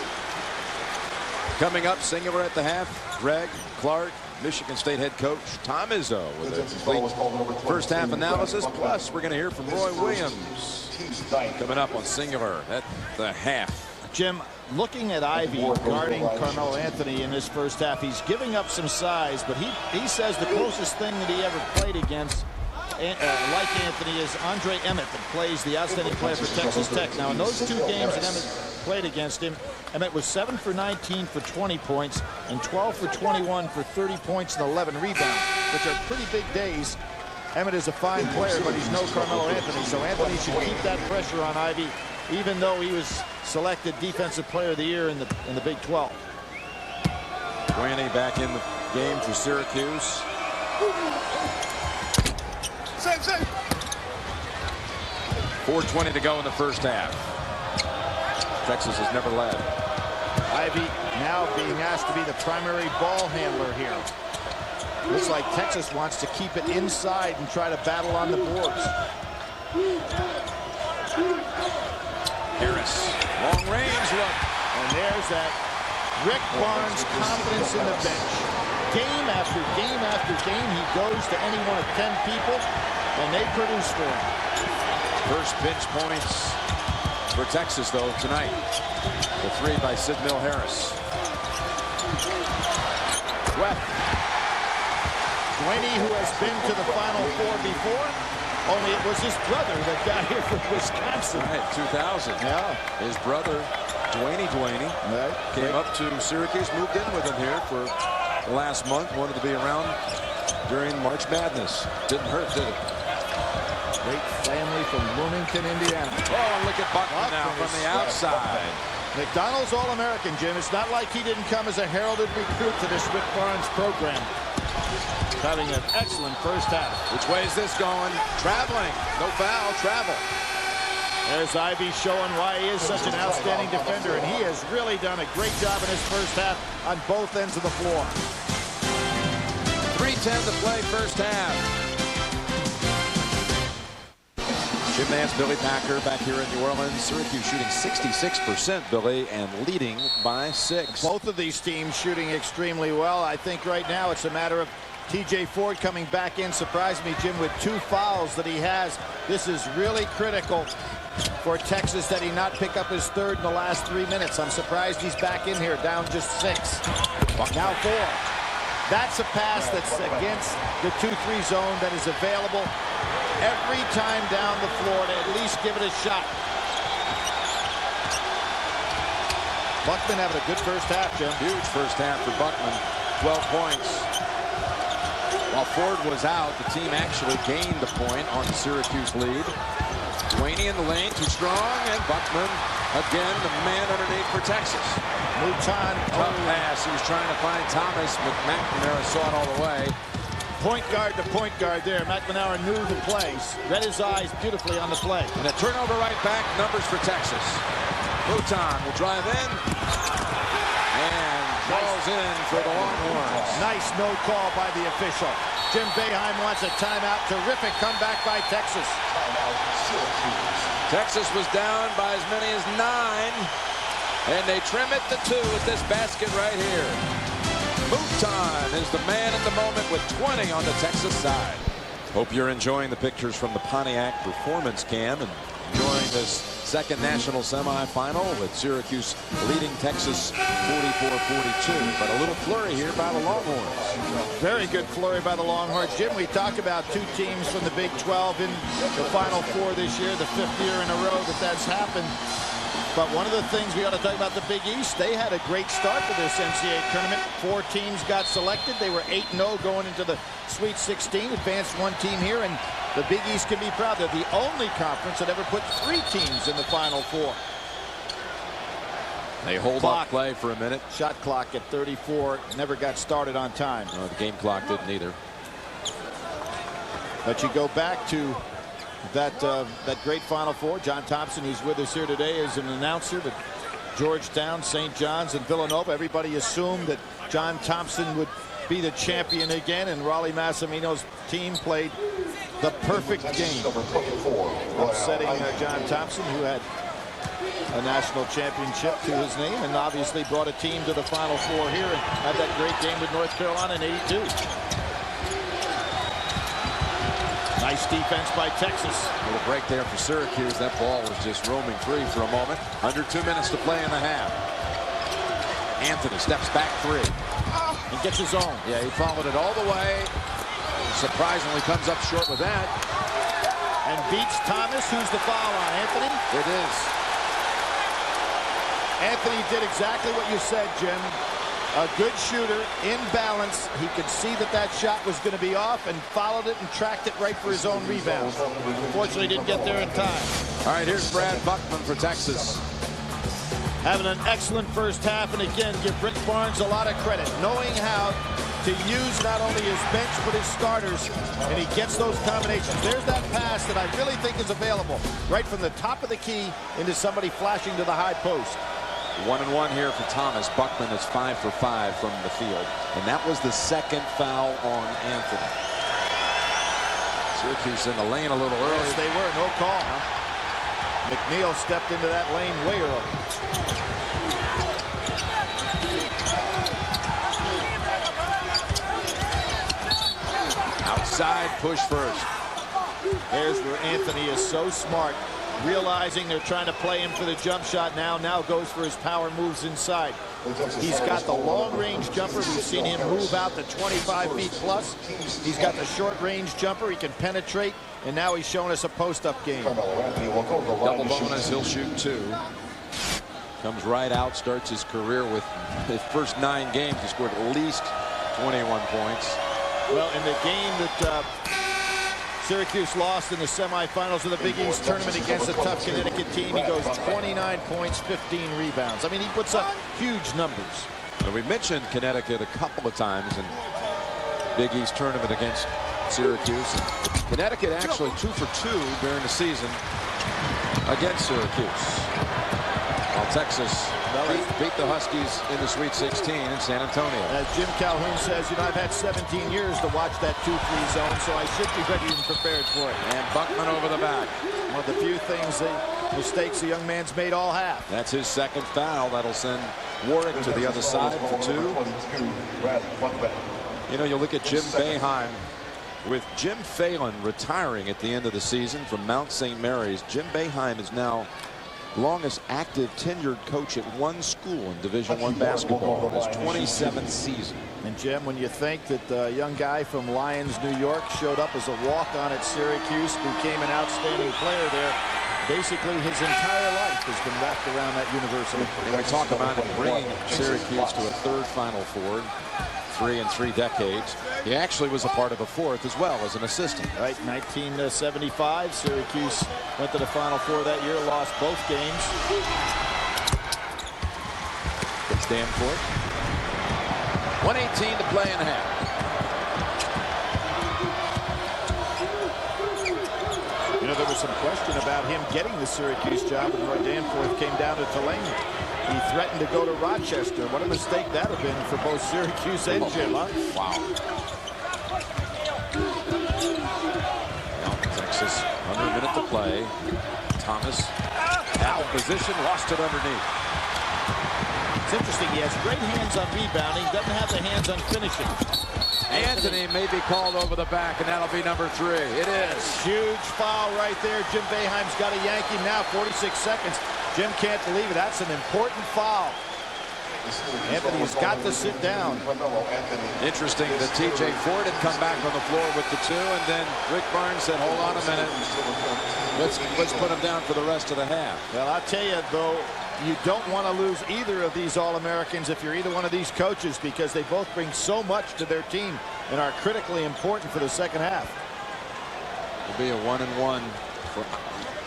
Coming up, singular at the half, Greg Clark, Michigan State head coach Tom Izzo with a complete first half analysis. Plus, we're going to hear from Roy Williams coming up on singular at the half. Jim, looking at Ivy guarding Carmelo Anthony in this first half, he's giving up some size, but he says the closest thing that he ever played against, like Anthony, is Andre Emmett, that plays the outstanding player for Texas Tech. Now, in those 2 games that Emmett played against him, Emmett was 7 for 19 for 20 points and 12 for 21 for 30 points and 11 rebounds, which are pretty big days. Emmett is a fine player, but he's no Carmelo Anthony, so Anthony should keep that pressure on Ivy, even though he was selected Defensive Player of the Year in the Big 12. Dwayne back in the game for Syracuse. 4:20 to go in the first half. Texas has never led. Ivy now being asked to be the primary ball handler here. Looks like Texas wants to keep it inside and try to battle on the boards. Harris, long range look. And there's that Rick Barnes confidence in the bench. Game after game after game, he goes to any one of 10 people, and they produce for him. First bench points for Texas, though, tonight. The 3 by Sid Mill Harris. Webb. Dwayne, who has been to the Final Four before, only it was his brother that got here from Wisconsin. Right, 2000. Yeah. His brother, Dwayne, right, came up to Syracuse, moved in with him here for the last month, wanted to be around during March Madness. Didn't hurt, did it? Great family from Bloomington, Indiana. Oh, look at Buckman now from the outside. McDonald's All-American, Jim. It's not like he didn't come as a heralded recruit to this Rick Barnes program. Having an excellent first half. Which way is this going? Traveling. No foul, travel. There's Ivy showing why he is such an outstanding defender, and he has really done a great job in his first half on both ends of the floor. 3:10 to play first half. Jim Nance, Billy Packer back here in New Orleans. Syracuse shooting 66%, Billy, and leading by 6. Both of these teams shooting extremely well. I think right now it's a matter of TJ Ford coming back in. Surprised me, Jim, with 2 fouls that he has. This is really critical for Texas that he not pick up his 3rd in the last 3 minutes. I'm surprised he's back in here down just 6. Now 4. That's a pass that's against the 2-3 zone that is available every time down the floor to at least give it a shot. Buckman having a good first half, Jim. Huge first half for Buckman. 12 points. While Ford was out, the team actually gained a point on the Syracuse lead. Dwayne in the lane, too strong, and Buckman again, the man underneath for Texas. Mouton. Tough pass. He was trying to find Thomas, but McNamara saw it all the way. Point guard to point guard there. McNamara knew the plays. Read his eyes beautifully on the play. And a turnover right back, numbers for Texas. Mouton will drive in. And calls in for the Longhorns. Nice no call by the official. Jim Boeheim wants a timeout. Terrific comeback by Texas. Texas was down by as many as 9. And they trim it to 2 with this basket right here. Mouton is the man at the moment with 20 on the Texas side. Hope you're enjoying the pictures from the Pontiac Performance Cam. And enjoying this second national semifinal with Syracuse leading Texas 44-42. But a little flurry here by the Longhorns. Very good flurry by the Longhorns. Jim, we talked about two teams from the Big 12 in the Final Four this year, the 5th year in a row that that's happened. But one of the things we ought to talk about the Big East, they had a great start to this NCAA tournament. 4 teams got selected. They were 8-0 going into the Sweet 16, advanced 1 team here, and the Big East can be proud. They're the only conference that ever put 3 teams in the Final Four. They hold up play for a minute. Shot clock at 34, never got started on time. No, the game clock didn't either. But you go back to that great Final Four. John Thompson, who's with us here today, is an announcer. But Georgetown, St. John's, and Villanova, everybody assumed that John Thompson would be the champion again, and Raleigh Massimino's team played the perfect game, upsetting John Thompson, who had a national championship to his name, and obviously brought a team to the Final Four here and had that great game with North Carolina in '82. Nice defense by Texas. A little break there for Syracuse. That ball was just roaming free for a moment. Under 2 minutes to play in the half. Anthony steps back 3. And gets his own. Yeah, he followed it all the way. Surprisingly comes up short with that. And beats Thomas. Who's the foul on? Anthony? It is. Anthony did exactly what you said, Jim. A good shooter, in balance. He could see that shot was going to be off and followed it and tracked it right for his own rebound. Unfortunately, didn't get there in time. All right, here's Brad Buckman for Texas. Having an excellent first half, and again, give Rick Barnes a lot of credit, knowing how to use not only his bench but his starters, and he gets those combinations. There's that pass that I really think is available, right from the top of the key into somebody flashing to the high post. 1-and-1 here for Thomas. Buckman is 5 for 5 from the field, and that was the second foul on Anthony. Syracuse in the lane a little early. Yes, they were. No call. McNeil stepped into that lane way early. Outside push first. There's where Anthony is so smart, realizing they're trying to play him for the jump shot now goes for his power moves inside. He's got the long-range jumper. We've seen him move out to 25 feet plus. He's got the short-range jumper. He can penetrate, and now he's showing us a post-up game. Double bonus, he'll shoot 2. Comes right out, starts his career with his first 9 games. He scored at least 21 points. Well, in the game that Syracuse lost in the semifinals of the Big East tournament against a tough Connecticut team, he goes 29 points, 15 rebounds. I mean, he puts up huge numbers. And we mentioned Connecticut a couple of times in Big East tournament against Syracuse. Connecticut actually 2 for 2 during the season against Syracuse. While Texas beat the Huskies in the Sweet 16 in San Antonio. As Jim Calhoun says, you know, I've had 17 years to watch that 2-3 zone, so I should be ready and prepared for it. And Buckman over the back. One of the few things, mistakes the young man's made all half. That's his second foul. That'll send Warwick to the other side for 2. You know, you look at Jim Boeheim. With Jim Phelan retiring at the end of the season from Mount St. Mary's, Jim Boeheim is now longest active tenured coach at one school in Division I basketball. His 27th season. And Jim, when you think that the young guy from Lyons, New York, showed up as a walk-on at Syracuse, became an outstanding player there, basically his entire life has been wrapped around that university. And we talk about him bringing Syracuse to a 3rd Final Four. 3 in 3 decades. He actually was a part of a 4th as well as an assistant. Right, 1975, Syracuse went to the Final Four that year, lost both games. It's Danforth. 1:18 to play in the half. You know, there was some question about him getting the Syracuse job when Roy Danforth came down to Tulane. He threatened to go to Rochester. What a mistake that would have been for both Syracuse and Jim, huh? Wow. Now Texas, under a minute to play. Thomas out of position, lost it underneath. It's interesting. He has great hands on rebounding, doesn't have the hands on finishing. Anthony may be called over the back, and that'll be number 3. It is. Huge foul right there. Jim Boeheim's got to yank him now. 46 seconds. Jim can't believe it. That's an important foul. Anthony's got to sit down. Interesting that TJ Ford had come back on the floor with the 2, and then Rick Barnes said, hold on a minute. Let's put him down for the rest of the half. Well, I'll tell you, though, you don't want to lose either of these All-Americans if you're either one of these coaches, because they both bring so much to their team and are critically important for the second half. It'll be a 1-and-1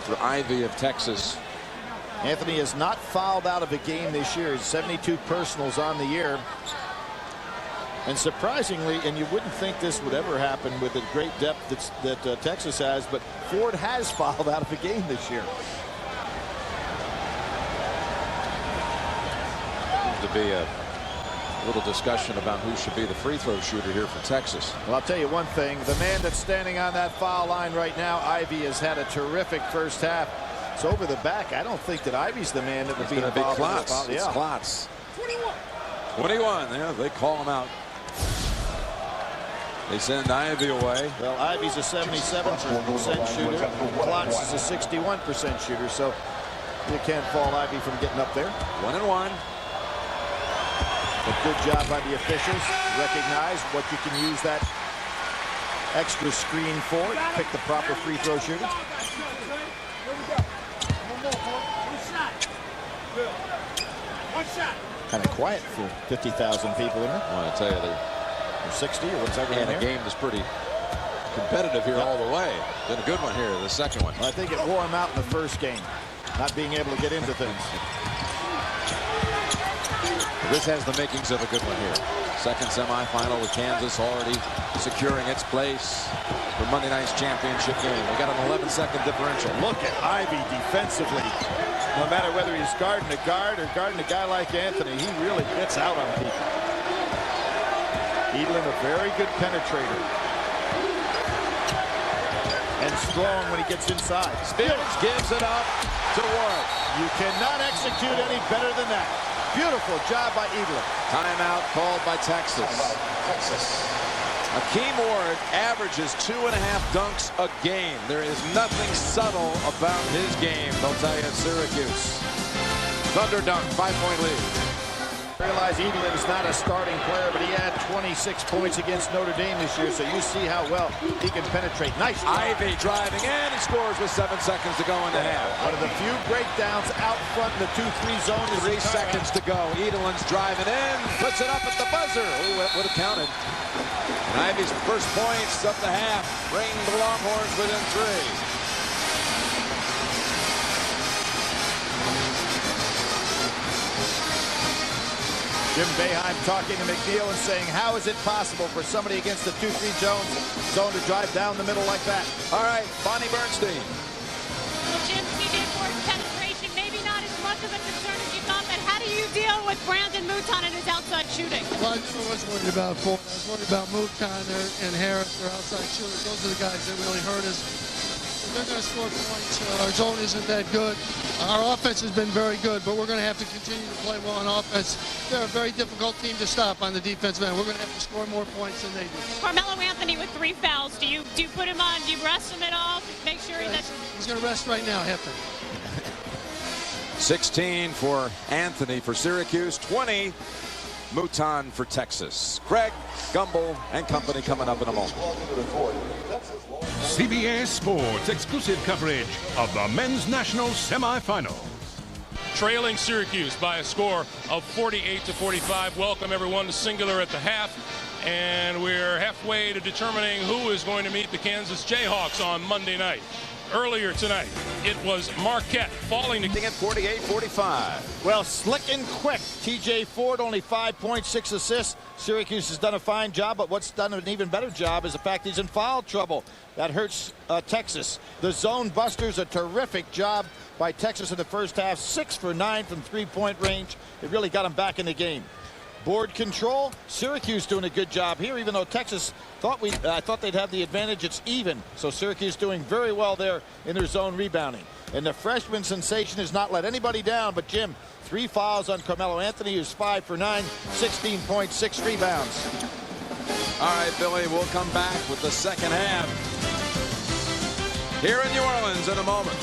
for Ivy of Texas. Anthony has not fouled out of a game this year. 72 personals on the year. And surprisingly, and you wouldn't think this would ever happen with the great depth that Texas has, but Ford has fouled out of a game this year. Seems to be a little discussion about who should be the free throw shooter here for Texas. Well, I'll tell you one thing. The man that's standing on that foul line right now, Ivy, has had a terrific first half. It's over the back. I don't think that Ivy's the man that would be involved in this foul. It's Klotz. 21. Yeah, they call him out. They send Ivy away. Well, Ivy's a 77% shooter. Klotz is a 61% shooter, so you can't fault Ivy from getting up there. 1-and-1. A good job by the officials. Recognize what you can use that extra screen for. Pick the proper free throw shooter. Kind of quiet for 50,000 people in there. I want to tell you, or 60 or whatever. And the game is pretty competitive here all the way. Been a good one here, the second one. Well, I think it wore him out in the first game, not being able to get into things. This has the makings of a good one here. Second semifinal with Kansas already securing its place for Monday night's championship game. We got an 11-second differential. Look at Ivy defensively. No matter whether he's guarding a guard or guarding a guy like Anthony, he really gets out on people. Edelin, a very good penetrator. And strong when he gets inside. Spills gives it up to Ward. You cannot execute any better than that. Beautiful job by Edelin. Timeout called by Texas. Akeem Ward averages 2.5 dunks a game. There is nothing subtle about his game, they'll tell you at Syracuse. Thunder dunk, 5-point lead. Realize Edelin is not a starting player, but he had 26 points against Notre Dame this year, so you see how well he can penetrate. Nice. Ivy driving in and scores with 7 seconds to go in the half. One of the few breakdowns out front in the 2-3 zone. 3 seconds to go. Edelin's driving in, puts it up at the buzzer. Ooh, that would have counted. And Ivy's first points up the half bring the Longhorns within 3. Jim Boeheim talking to McNeil and saying, how is it possible for somebody against the 2-3 zone to drive down the middle like that? All right, Bonnie Bernstein. Well, Jim, TJ Ford's penetration, maybe not as much of a concern as you thought, but how do you deal with Brandon Mouton and his outside shooting? Well, I never was worried about Ford. I was worried about Mouton and Harris, their outside shooters. Those are the guys that really hurt us. They're going to score points. Our zone isn't that good. Our offense has been very good, but we're going to have to continue to play well on offense. They're a very difficult team to stop on the defensive end. We're going to have to score more points than they do. Carmelo Anthony with 3 fouls. Do you put him on? Do you rest him at all? Make sure he's going to rest right now, Hefner. 16 for Anthony for Syracuse, 20 Mouton for Texas. Craig, Gumbel, and company coming up in a moment. CBS Sports exclusive coverage of the men's national semifinal. Trailing Syracuse by a score of 48-45. Welcome everyone to Singular at the half. And we're halfway to determining who is going to meet the Kansas Jayhawks on Monday night. Earlier tonight, it was Marquette falling to at 48-45. Well, slick and quick. TJ Ford only 5 points, 6 assists. Syracuse has done a fine job, but what's done an even better job is the fact he's in foul trouble. That hurts Texas. The zone busters, a terrific job by Texas in the first half. 6 for 9 from 3-point range. It really got him back in the game. Board control, Syracuse doing a good job here, even though Texas I thought they'd have the advantage. It's even. So Syracuse doing very well there in their zone rebounding. And the freshman sensation has not let anybody down, but Jim, 3 fouls on Carmelo Anthony, who's 5 for 9, 16 points, 6 rebounds. All right, Billy, we'll come back with the second half here in New Orleans in a moment.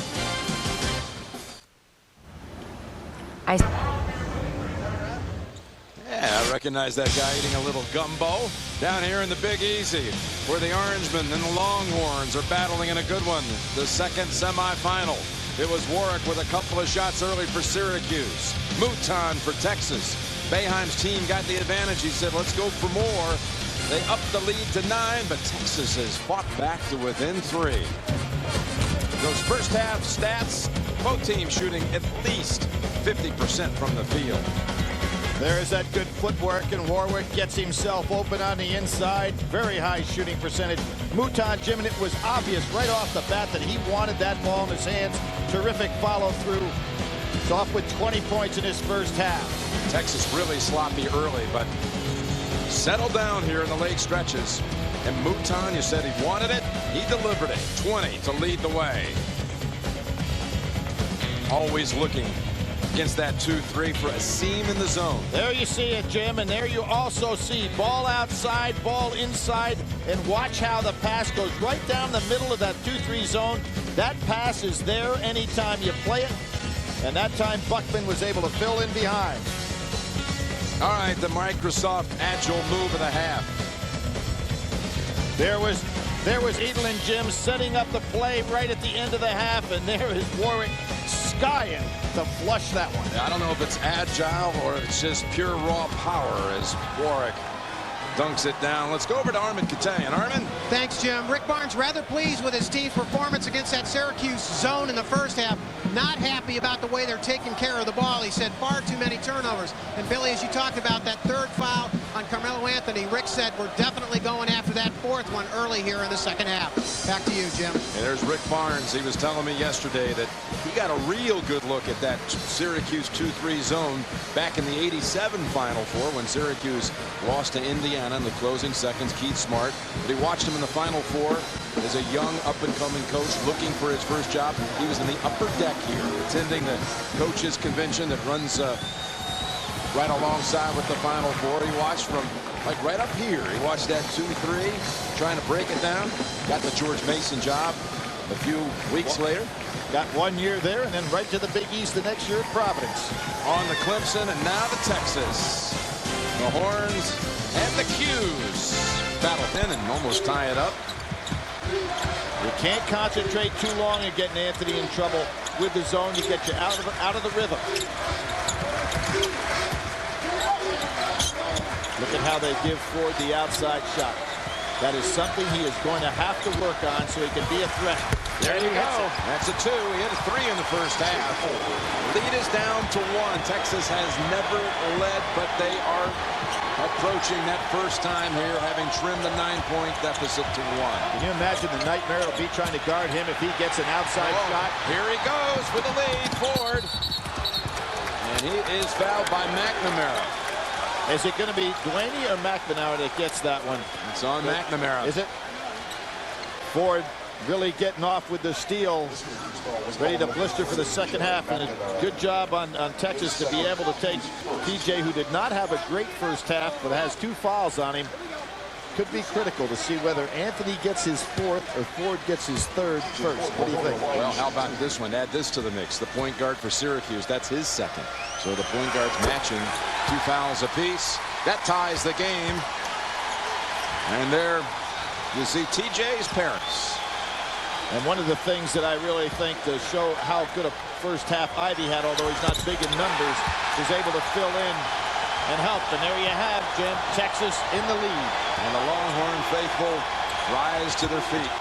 Yeah, I recognize that guy eating a little gumbo down here in the Big Easy, where the Orangemen and the Longhorns are battling in a good one. The second semifinal. It was Warwick with a couple of shots early for Syracuse. Mouton for Texas. Boeheim's team got the advantage. He said, let's go for more. They upped the lead to 9, but Texas has fought back to within 3. Those first half stats, both teams shooting at least 50% from the field. There is that good footwork, and Warwick gets himself open on the inside. Very high shooting percentage. Mouton, Jim, and it was obvious right off the bat that he wanted that ball in his hands. Terrific follow through. He's off with 20 points in his first half. Texas really sloppy early, but settled down here in the late stretches. And Mouton, you said he wanted it. He delivered it. 20 to lead the way. Always looking against that 2-3 for a seam in the zone. There you see it, Jim, and there you also see ball outside, ball inside, and watch how the pass goes right down the middle of that 2-3 zone. That pass is there anytime you play it, and that time Buckman was able to fill in behind. All right, the Microsoft agile move of the half. There was Edelin, Jim, setting up the play right at the end of the half, and there is Warwick skying to flush that one. I don't know if it's agile or if it's just pure raw power as Warwick dunks it down. Let's go over to Armin Katayan. Armin? Thanks, Jim. Rick Barnes rather pleased with his team's performance against that Syracuse zone in the first half. Not happy about the way they're taking care of the ball. He said far too many turnovers. And Billy, as you talked about that third foul on Carmelo Anthony, Rick said we're definitely going after that fourth one early here in the second half. Back to you, Jim. And there's Rick Barnes. He was telling me yesterday that he got a real good look at that Syracuse 2-3 zone back in the '87 Final Four when Syracuse lost to Indiana in the closing seconds. Keith Smart. But he watched him in the Final Four as a young up-and-coming coach looking for his first job. He was in the upper deck here, attending the coaches convention that runs right alongside with the Final Four. He watched from like right up here. He watched that 2-3, trying to break it down. Got the George Mason job a few weeks later. Got 1 year there, and then right to the Big East the next year at Providence. On the Clemson, and now the Texas. The Horns and the Qs battle thin and almost tie it up. You can't concentrate too long and getting Anthony in trouble with the zone. You get you out of the rhythm. Look at how they give Ford the outside shot. That is something he is going to have to work on so he can be a threat. There you go. That's a 2. He hit a 3 in the first half. Lead is down to 1. Texas has never led, but they are approaching that first time here, having trimmed the 9-point deficit to 1. Can you imagine the nightmare it'll be trying to guard him if he gets an outside shot? Here he goes for the lead, Ford. And he is fouled by McNamara. Is it going to be Duaney or McNamara that gets that one? It's on McNamara. Is it? Ford really getting off with the steal. Ready to blister for the second half. And a good job on Texas to be able to take TJ, who did not have a great first half, but has 2 fouls on him. Could be critical to see whether Anthony gets his 4th or Ford gets his 3rd first. What do you think? Well, how about this one? Add this to the mix. The point guard for Syracuse, that's his 2nd. So the point guards matching 2 fouls apiece. That ties the game. And there you see TJ's parents. And one of the things that I really think to show how good a first half Ivy had, although he's not big in numbers, is able to fill in and help. And there you have, Jim, Texas in the lead. And the Longhorn faithful rise to their feet.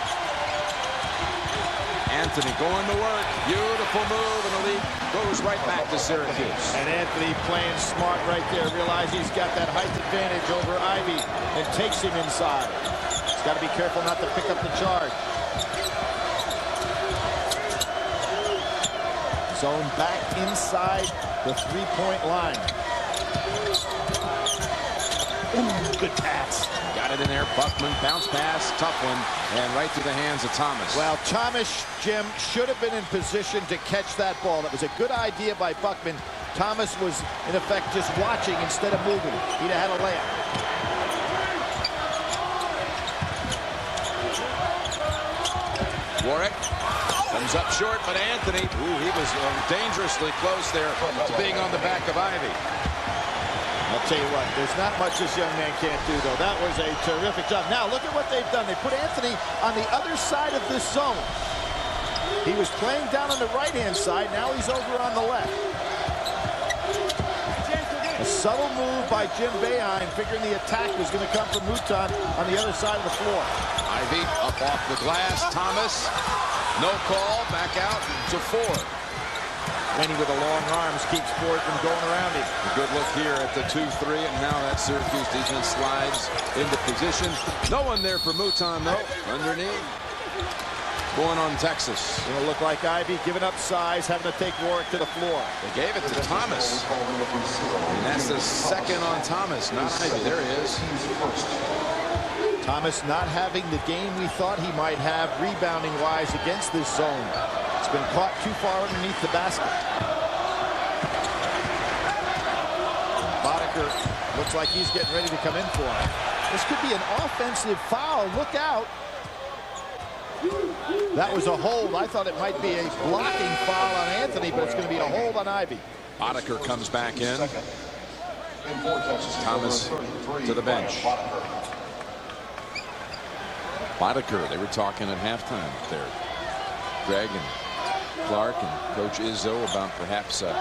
Anthony going to work. Beautiful move, and the lead goes right back to Syracuse. And Anthony playing smart right there. Realize he's got that height advantage over Ivy and takes him inside. He's got to be careful not to pick up the charge. Zone back inside the 3-point line. Ooh, good pass. Got it in there. Buckman, bounce pass, tough one, and right through the hands of Thomas. Well, Thomas, Jim, should have been in position to catch that ball. That was a good idea by Buckman. Thomas was, in effect, just watching instead of moving. He'd have had a layup. Warwick comes up short, but Anthony, he was dangerously close there to being on the back of Ivy. I'll tell you what, there's not much this young man can't do, though. That was a terrific job. Now, look at what they've done. They put Anthony on the other side of this zone. He was playing down on the right-hand side. Now he's over on the left. A subtle move by Jim Boeheim, figuring the attack was going to come from Mouton on the other side of the floor. Ivy up off the glass. Thomas, no call. Back out to Ford. Lenny with the long arms keeps Ford from going around him. A good look here at the 2-3, and now that Syracuse defense slides into position. No one there for Mouton, though. Underneath. Going on Texas. It'll look like Ivy giving up size, having to take Warwick to the floor. They gave it to Thomas. And that's the second on Thomas, not Ivy. There he is. Thomas not having the game we thought he might have rebounding-wise against this zone. It's been caught too far underneath the basket. Boddicker looks like he's getting ready to come in for him. This could be an offensive foul. Look out. That was a hold. I thought it might be a blocking foul on Anthony, but it's going to be a hold on Ivy. Boddicker comes back in. Thomas to the bench. Boddicker, they were talking at halftime there. Greg and Clark and Coach Izzo about perhaps a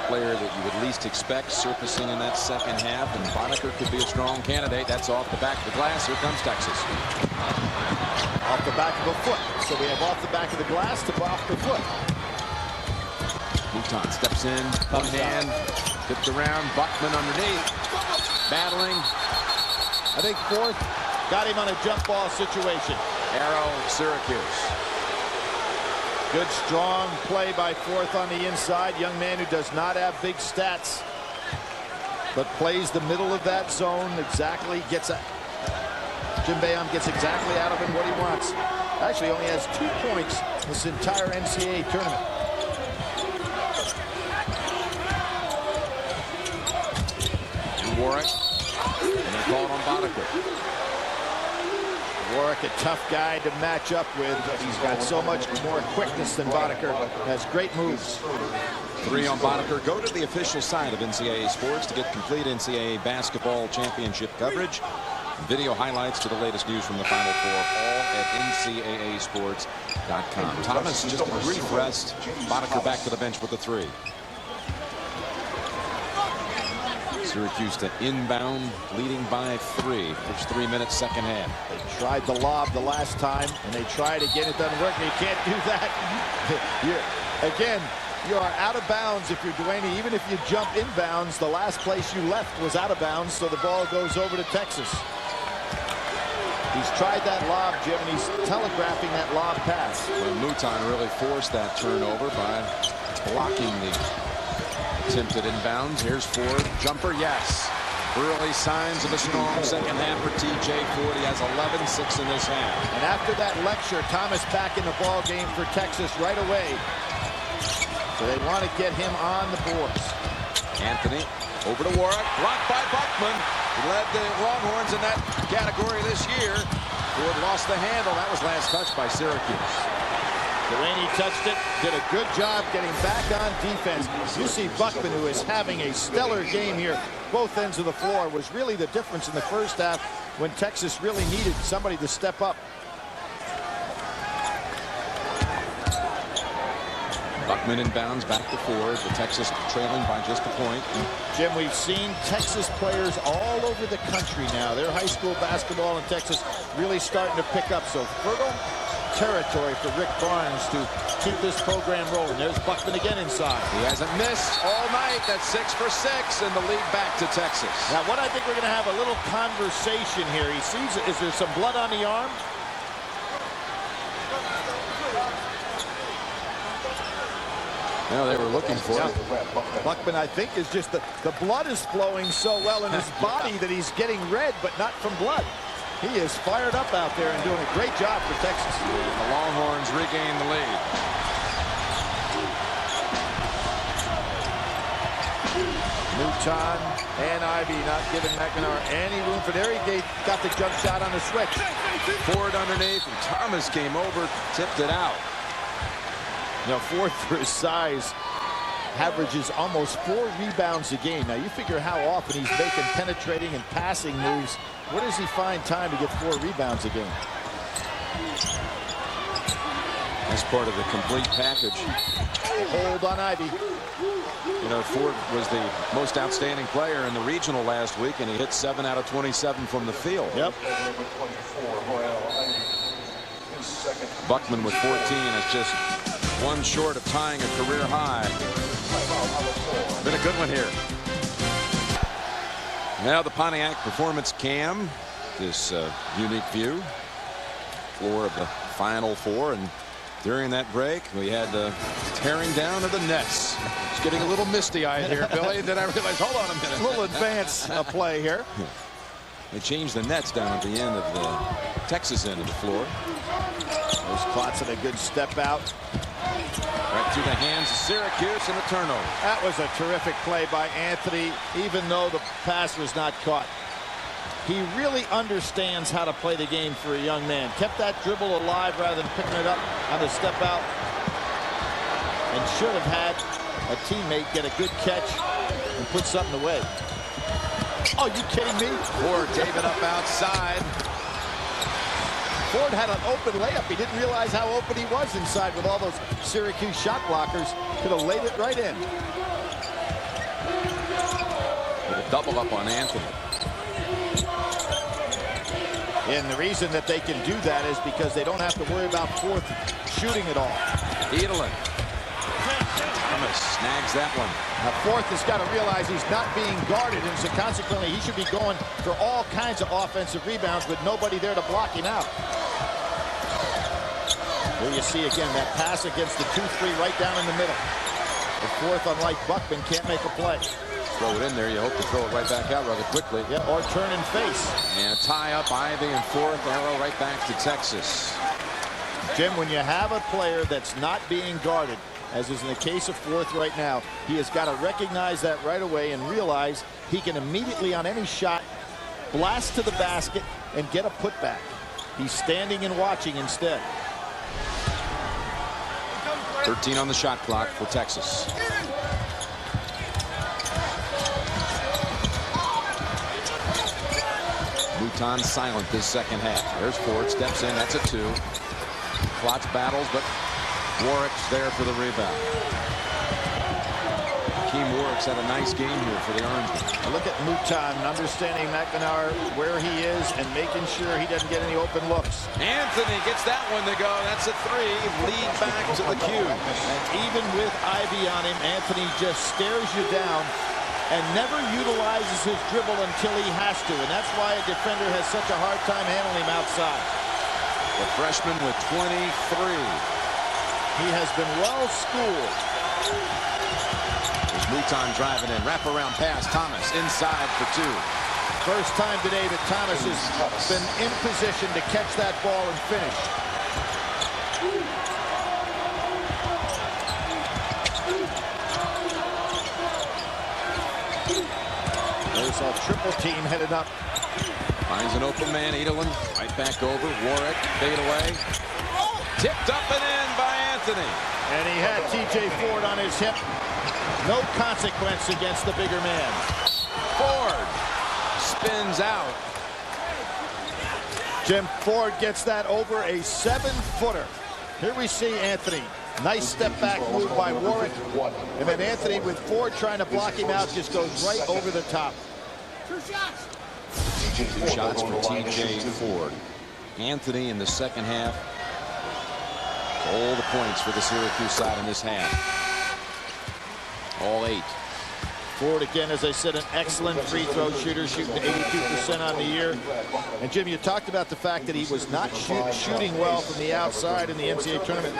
player that you would least expect surfacing in that second half, and Boddicker could be a strong candidate. That's off the back of the glass. Here comes Texas. Off the back of the foot. So we have off the back of the glass to off the foot. Mouton steps in, one hand, tipped around, Buckman underneath, battling. I think Ford got him on a jump ball situation. Arrow, Syracuse. Good strong play by Forth on the inside. Young man who does not have big stats, but plays the middle of that zone exactly. Jim Boeheim gets exactly out of him what he wants. Actually only has 2 points this entire NCAA tournament. Warwick, and they call it on Boddicker. Warwick, a tough guy to match up with. He's got so much more quickness than Boddicker. Has great moves. 3 on Boddicker. Go to the official site of NCAA Sports to get complete NCAA basketball championship coverage. Video highlights to the latest news from the Final Four, all at ncaasports.com. Thomas just a brief rest. Boddicker back to the bench with the 3. Syracuse to inbound, leading by 3. First 3 minutes, second half. They tried the lob the last time, and they tried again. It doesn't work. You can't do that. Again, you are out of bounds if you're Duane. Even if you jump inbounds, the last place you left was out of bounds, so the ball goes over to Texas. He's tried that lob, Jim, and he's telegraphing that lob pass. Well, Mouton really forced that turnover by blocking the attempted inbounds. Here's Ford. Jumper, yes. Early signs of a strong second half for TJ Ford. He has 11-6 in this half. And after that lecture, Thomas back in the ball game for Texas right away. So they want to get him on the boards. Anthony over to Warwick. Blocked by Buckman. He led the Longhorns in that category this year. Ford lost the handle. That was last touched by Syracuse. Delaney touched it, did a good job getting back on defense. You see Buckman, who is having a stellar game here, both ends of the floor, was really the difference in the first half when Texas really needed somebody to step up. Buckman inbounds back to Ford. The Texas trailing by just a point. Jim, we've seen Texas players all over the country now. Their high school basketball in Texas really starting to pick up. So fertile territory for Rick Barnes to keep this program rolling. There's Buckman again inside. He hasn't missed all night. That's 6 for 6, and the lead back to Texas. Now, what I think we're going to have a little conversation here. He sees, is there some blood on the arm? No, they were looking for it. Buckman, I think, is just the blood is flowing so well in his body that he's getting red, but not from blood. He is fired up out there and doing a great job for Texas. The Longhorns regain the lead. Mouton and Ivy not giving McNamara any room for there. He got the jump shot on the switch. Ford underneath, and Thomas came over, tipped it out. You know, Ford, for his size, averages almost 4 rebounds a game. Now, you figure how often he's making penetrating and passing moves. Where does he find time to get 4 rebounds a game? That's part of the complete package. Hold on Ivy. You know, Ford was the most outstanding player in the regional last week, and he hit 7 out of 27 from the field. Yep. Buckman with 14 is just 1 short of tying a career high. Been a good one here. Now the Pontiac Performance Cam. This unique view. Floor of the Final Four, and during that break, we had tearing down of the nets. It's getting a little misty-eyed here, Billy. Then I realized, hold on a minute. A little advance play here. They changed the nets down at the end of the Texas end of the floor. There's Klotson, a good step out. Right through the hands of Syracuse, and a turnover. That was a terrific play by Anthony, even though the pass was not caught. He really understands how to play the game for a young man. Kept that dribble alive rather than picking it up on the step out. And should have had a teammate get a good catch and put something away. Oh, you kidding me? Ford gave it up outside. Ford had an open layup. He didn't realize how open he was inside with all those Syracuse shot blockers. Could have laid it right in. With a double up on Anthony. And the reason that they can do that is because they don't have to worry about Fourth shooting it all. Edelin. Thomas snags that one. Now Fourth has got to realize he's not being guarded, and so consequently he should be going for all kinds of offensive rebounds with nobody there to block him out. Here you see again that pass against the 2-3 right down in the middle. The Fourth, unlike Buckman, can't make a play. Throw it in there. You hope to throw it right back out rather quickly. Yeah, or turn and face. And tie up Ivy and Fourth, arrow right back to Texas. Jim, when you have a player that's not being guarded, as is in the case of Fourth right now, he has got to recognize that right away and realize he can immediately on any shot blast to the basket and get a putback. He's standing and watching instead. 13 on the shot clock for Texas. Mouton silent this second half. There's Ford, steps in, that's a 2. Klotz battles, but Warwick's there for the rebound. Keem Warwick's had a nice game here for the Orangemen. Look at Mouton understanding McNamara where he is and making sure he doesn't get any open looks. Anthony gets that one to go. That's a 3. Lead back to the cue. And even with Ivy on him, Anthony just stares you down and never utilizes his dribble until he has to. And that's why a defender has such a hard time handling him outside. The freshman with 23. He has been well schooled. There's Mouton driving in. Wraparound pass. Thomas inside for 2. First time today that Thomas has been in position to catch that ball and finish. There's a triple team headed up. Finds an open man. Edelin right back over. Warwick fade away. Tipped up and in by Anthony. And he had TJ Ford on his hip. No consequence against the bigger man. Ford spins out. Jim, Ford gets that over a 7-footer. Here we see Anthony. Nice step back move by Warwick. And then Anthony with Ford trying to block him out just goes right over the top. 2 shots for TJ Ford. Anthony in the second half. All the points for the Syracuse side in this half. All 8. Ford, again, as I said, an excellent free throw shooter, shooting 82% on the year. And, Jim, you talked about the fact that he was not shooting well from the outside in the NCAA tournament,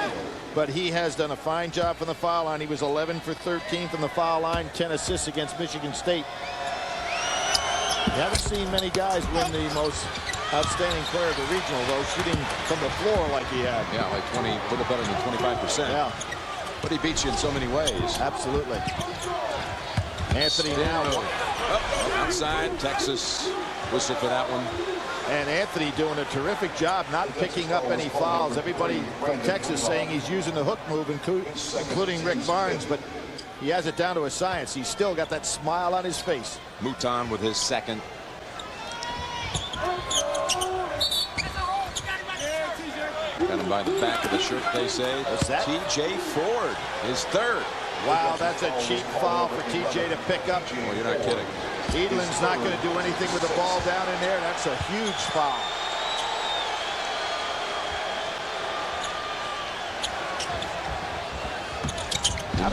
but he has done a fine job from the foul line. He was 11 for 13 from the foul line, 10 assists against Michigan State. You haven't seen many guys win the most outstanding player of the regional, though, shooting from the floor like he had. Yeah, like 20, a little better than 25%. Yeah. But he beats you in so many ways. Absolutely. Anthony now. Outside, Texas whistle for that one. And Anthony doing a terrific job not picking up any fouls. Everybody from Texas saying he's using the hook move, including Rick Barnes, but he has it down to a science. He's still got that smile on his face. Mouton with his second. Got him by the back of the shirt, they say. What's that? TJ Ford, his third. Wow, that's a cheap foul for TJ to pick up. Oh, you're not kidding. Edelin's not going to do anything with the ball down in there. That's a huge foul.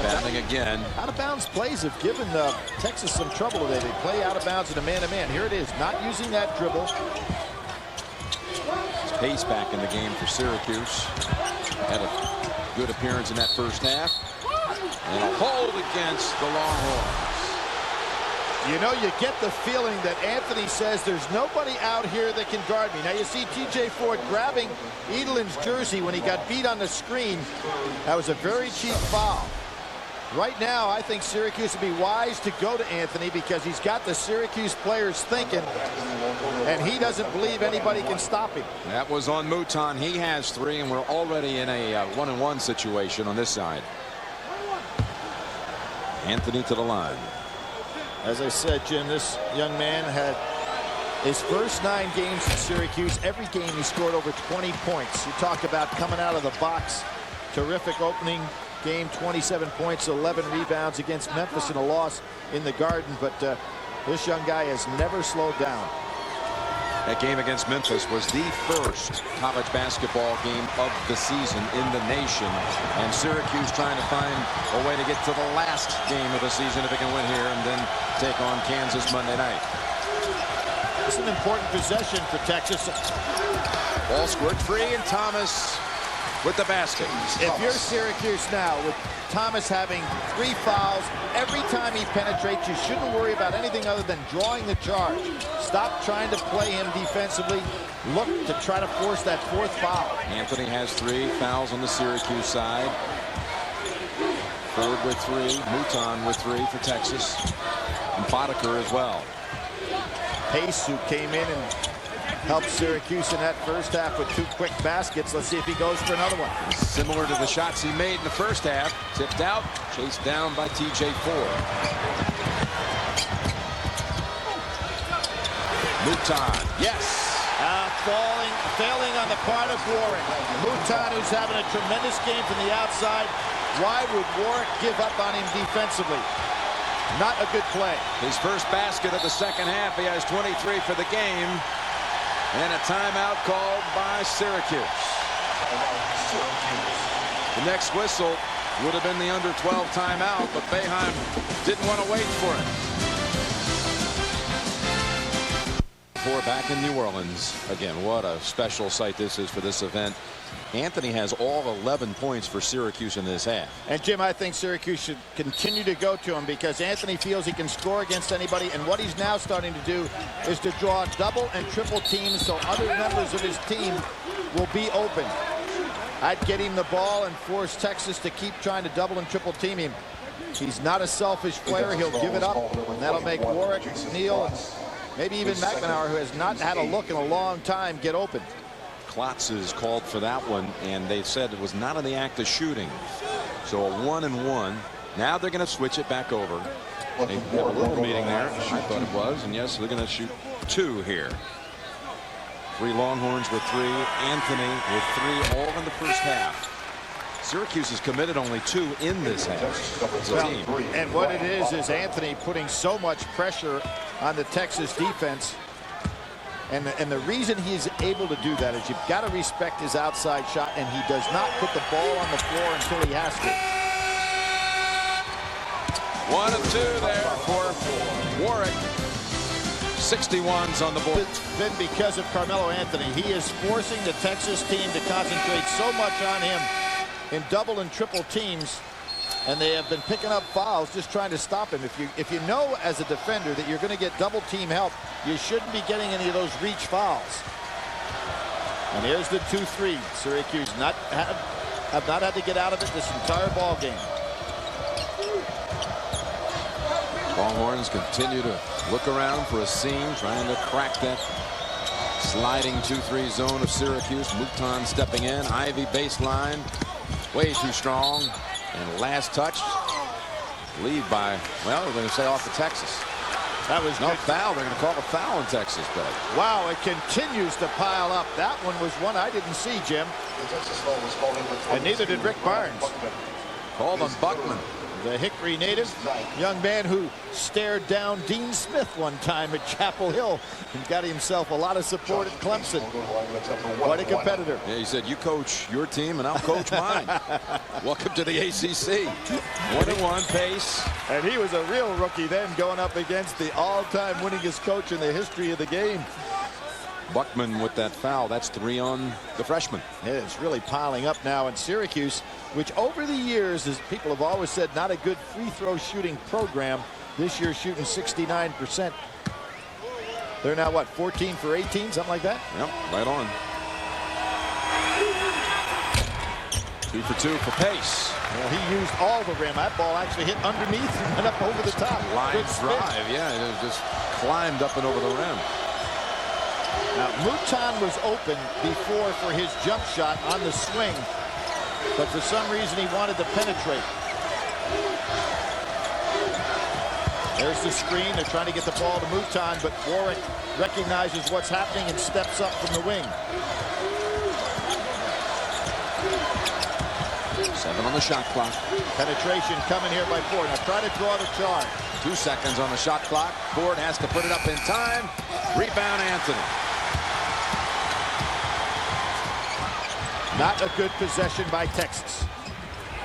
Battling again. Out of bounds plays have given Texas some trouble today. They play out of bounds in a man-to-man. Here it is, not using that dribble. Pace back in the game for Syracuse. Had a good appearance in that first half. And a hold against the Longhorns. You know, you get the feeling that Anthony says there's nobody out here that can guard me. Now you see TJ Ford grabbing Edelin's jersey when he got beat on the screen. That was a very cheap foul. Right now, I think Syracuse would be wise to go to Anthony because he's got the Syracuse players thinking, and he doesn't believe anybody can stop him. That was on Mouton. He has three, and we're already in a one-and-one situation on this side. Anthony to the line. As I said, Jim, this young man had his first 9 games in Syracuse. Every game he scored over 20 points. You talk about coming out of the box. Terrific opening game, 27 points, 11 rebounds against Memphis in a loss in the Garden. But this young guy has never slowed down. That game against Memphis was the first college basketball game of the season in the nation. And Syracuse trying to find a way to get to the last game of the season if it can win here and then take on Kansas Monday night. It's an important possession for Texas. Ball squirt free, and Thomas with the basket. If you're Syracuse now, with Thomas having 3 fouls, every time he penetrates, you shouldn't worry about anything other than drawing the charge. Stop trying to play him defensively. Look to try to force that 4th foul. Anthony has 3 fouls on the Syracuse side. Ford with 3, Mouton with 3 for Texas, and Boddicker as well. Pace, who came in and helped Syracuse in that first half with 2 quick baskets. Let's see if he goes for another one. Similar to the shots he made in the first half. Tipped out, chased down by TJ Ford. Mouton, yes. Failing on the part of Warwick. Mouton, who's having a tremendous game from the outside. Why would Warwick give up on him defensively? Not a good play. His first basket of the second half. He has 23 for the game. And a timeout called by Syracuse. The next whistle would have been the under 12 timeout, but Boeheim didn't want to wait for it. Back in New Orleans. Again, what a special sight this is for this event. Anthony has all 11 points for Syracuse in this half. And Jim, I think Syracuse should continue to go to him because Anthony feels he can score against anybody, and what he's now starting to do is to draw double and triple teams so other members of his team will be open. I'd get him the ball and force Texas to keep trying to double and triple team him. He's not a selfish player. He'll give it up, and that'll make Warwick, Neal, and maybe even McNamara, who has not had a look in a long time, get open. Klotz is called for that one, and they said it was not in the act of shooting. So a 1-and-1. Now they're going to switch it back over. They have a little meeting there. I thought it was, and yes, they're going to shoot 2 here. 3 Longhorns with 3. Anthony with 3, all in the first half. Syracuse has committed only 2 in this half as a team. And what it is Anthony putting so much pressure on the Texas defense. And the reason he's able to do that is you've got to respect his outside shot, and he does not put the ball on the floor until he has to. 1 of 2 there for Warwick. 61's on the board. It's been because of Carmelo Anthony. He is forcing the Texas team to concentrate so much on him in double and triple teams, and they have been picking up fouls just trying to stop him. If you know as a defender that you're going to get double team help, you shouldn't be getting any of those reach fouls. And here's the 2-3. Syracuse have not had to get out of it this entire ball game. Longhorns continue to look around for a seam, trying to crack that sliding 2-3 zone of Syracuse. Mouton stepping in. Ivy baseline. Way too strong. And last touch. Lead by, well, we're going to say off to Texas. That was no good. Foul. They're going to call a foul in Texas, Bill. Wow, it continues to pile up. That one was one I didn't see, Jim. And neither did Rick Barnes. Called on Buckman. The Hickory native, young man who stared down Dean Smith one time at Chapel Hill and got himself a lot of support at Clemson. What a competitor. Yeah, he said, you coach your team and I'll coach mine. Welcome to the ACC. 1-1 pace. And he was a real rookie then, going up against the all-time winningest coach in the history of the game. Buckman with that foul. That's 3 on the freshman. It's really piling up now in Syracuse, which over the years, as people have always said, not a good free throw shooting program. This year shooting 69%. They're now what, 14 for 18, something like that? Yep, right on. 2 for 2 for Pace. Well, he used all the rim. That ball actually hit underneath and went up over the top. Line drive, yeah, it just climbed up and over the rim. Now, Mouton was open before for his jump shot on the swing, but for some reason he wanted to penetrate. There's the screen. They're trying to get the ball to Mouton, but Warwick recognizes what's happening and steps up from the wing. 7 on the shot clock. Penetration coming here by Ford. Now try to draw the charge. 2 seconds on the shot clock. Ford has to put it up in time. Rebound Anthony. Not a good possession by Texas.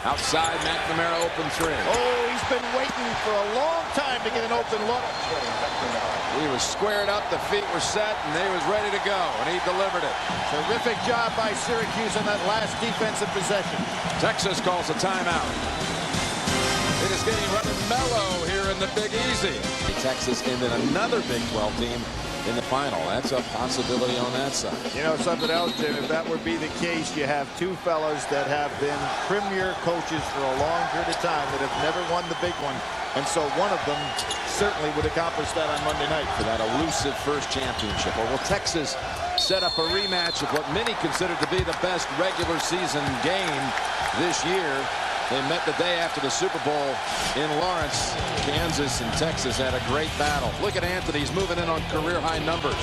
Outside, McNamara open 3. Oh, he's been waiting for a long time to get an open look. He was squared up, the feet were set, and he was ready to go, and he delivered it. Terrific job by Syracuse on that last defensive possession. Texas calls a timeout. It is getting rather mellow here in the Big Easy. Texas ended another Big 12 team in the final. That's a possibility on that side. You know something else, Jim, if that would be the case, you have 2 fellows that have been premier coaches for a long period of time that have never won the big one, and so one of them certainly would accomplish that on Monday night. For that elusive first championship. Or will Texas set up a rematch of what many consider to be the best regular season game this year? They met the day after the Super Bowl in Lawrence. Kansas and Texas had a great battle. Look at Anthony. He's moving in on career-high numbers.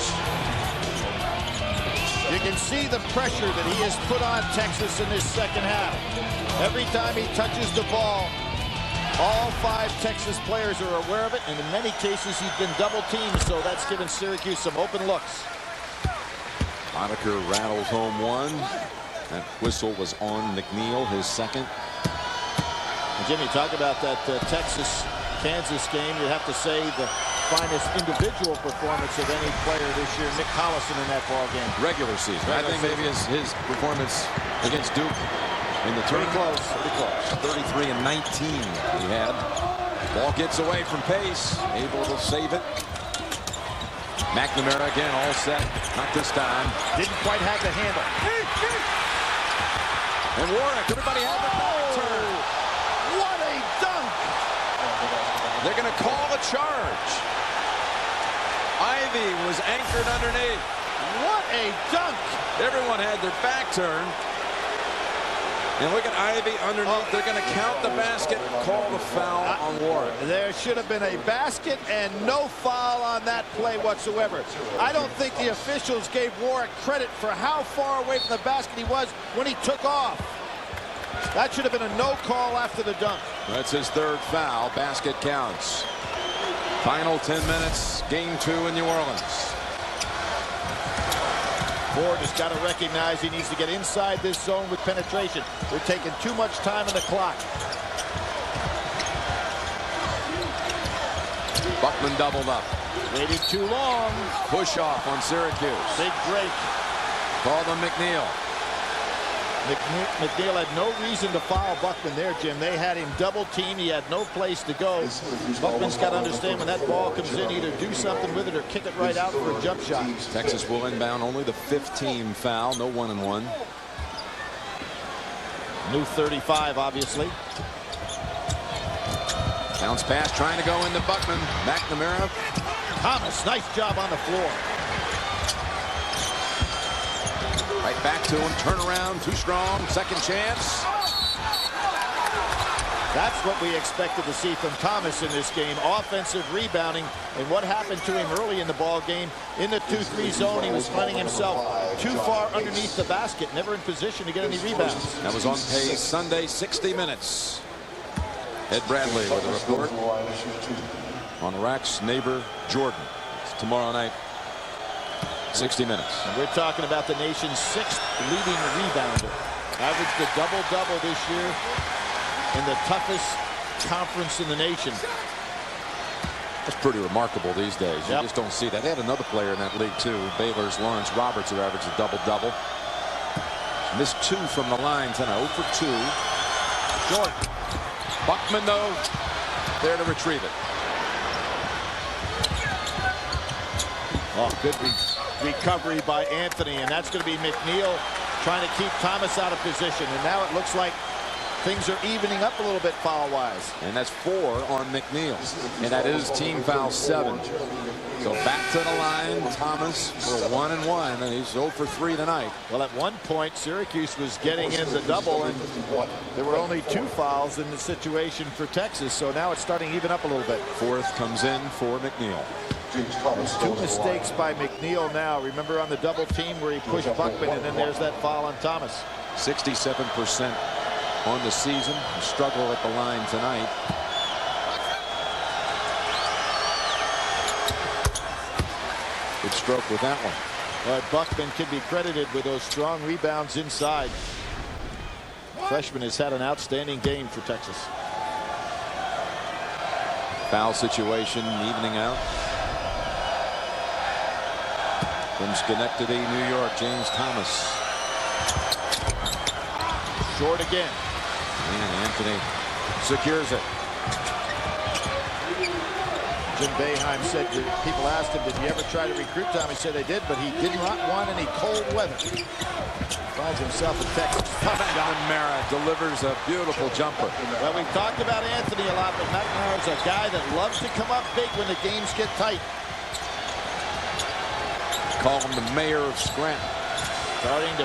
You can see the pressure that he has put on Texas in this second half. Every time he touches the ball, all 5 Texas players are aware of it, and in many cases he's been double-teamed, so that's given Syracuse some open looks. Monaker rattles home 1. That whistle was on McNeil, his second. And Jimmy, talk about that Texas-Kansas game. You have to say the finest individual performance of any player this year, Nick Collison, in that ball game. Regular season. I think maybe his performance against Duke in the tournament. Pretty close. 33 and 19 he had. Ball gets away from Pace. Able to save it. McNamara again all set. Not this time. Didn't quite have the handle. And Warwick, everybody had the ball turn. What a dunk! They're going to call a charge. Ivy was anchored underneath. What a dunk! Everyone had their back turned. And look at Ivy underneath. They're going to count the basket, call the foul on Warwick. There should have been a basket and no foul on that play whatsoever. I don't think the officials gave Warwick credit for how far away from the basket he was when he took off. That should have been a no call after the dunk. That's his 3rd foul. Basket counts. Final 10 minutes. Game 2 in New Orleans. Ford has got to recognize he needs to get inside this zone with penetration. They're taking too much time on the clock. Buckman doubled up. Waited too long. Push off on Syracuse. Big break. Called on McNeil. McNeil had no reason to foul Buckman there, Jim. They had him double-teamed. He had no place to go. Buckman's got to understand when that ball comes in, either do something with it or kick it right out for a jump shot. Texas will inbound only the 5th team foul. No 1-and-1. New 35, obviously. Bounce pass trying to go into Buckman. McNamara. Thomas, nice job on the floor. Right back to him. Turn around. Too strong. Second chance. That's what we expected to see from Thomas in this game. Offensive rebounding. And what happened to him early in the ball game, in the 2-3 zone, he was finding himself too far underneath the basket, never in position to get any rebounds. That was on pace Sunday, 60 minutes. Ed Bradley with a report on Iraq's neighbor Jordan. It's tomorrow night, 60 minutes. And we're talking about the nation's 6th leading rebounder. Averaged a double-double this year in the toughest conference in the nation. That's pretty remarkable these days. You just don't see that. They had another player in that league too, Baylor's Lawrence Roberts, who averaged a double-double. Missed 2 from the line tonight, 0 for 2. Short. Buckman, though, there to retrieve it. Oh, good recovery by Anthony, and that's going to be McNeil trying to keep Thomas out of position. And now it looks like things are evening up a little bit foul-wise. And that's 4 on McNeil. And that is team foul 7. So back to the line, Thomas for 1 and 1, and he's 0 for 3 tonight. Well, at one point, Syracuse was getting in the double, and there were only 2 fouls in the situation for Texas. So now it's starting to even up a little bit. 4th comes in for McNeil. 2 mistakes by McNeil now. Remember on the double team where he pushed Buckman, and then there's that foul on Thomas. 67% on the season. Struggle at the line tonight. Good stroke with that one. But Buckman can be credited with those strong rebounds inside. Freshman has had an outstanding game for Texas. Foul situation evening out. From Schenectady, New York, James Thomas. Short again. And Anthony secures it. Jim Boeheim said that people asked him, did he ever try to recruit Tom? He said they did, but he did not want any cold weather. Finds himself in Texas. McNamara delivers a beautiful jumper. Well, we've talked about Anthony a lot, but McNamara is a guy that loves to come up big when the games get tight. Call him the mayor of Scranton. Starting to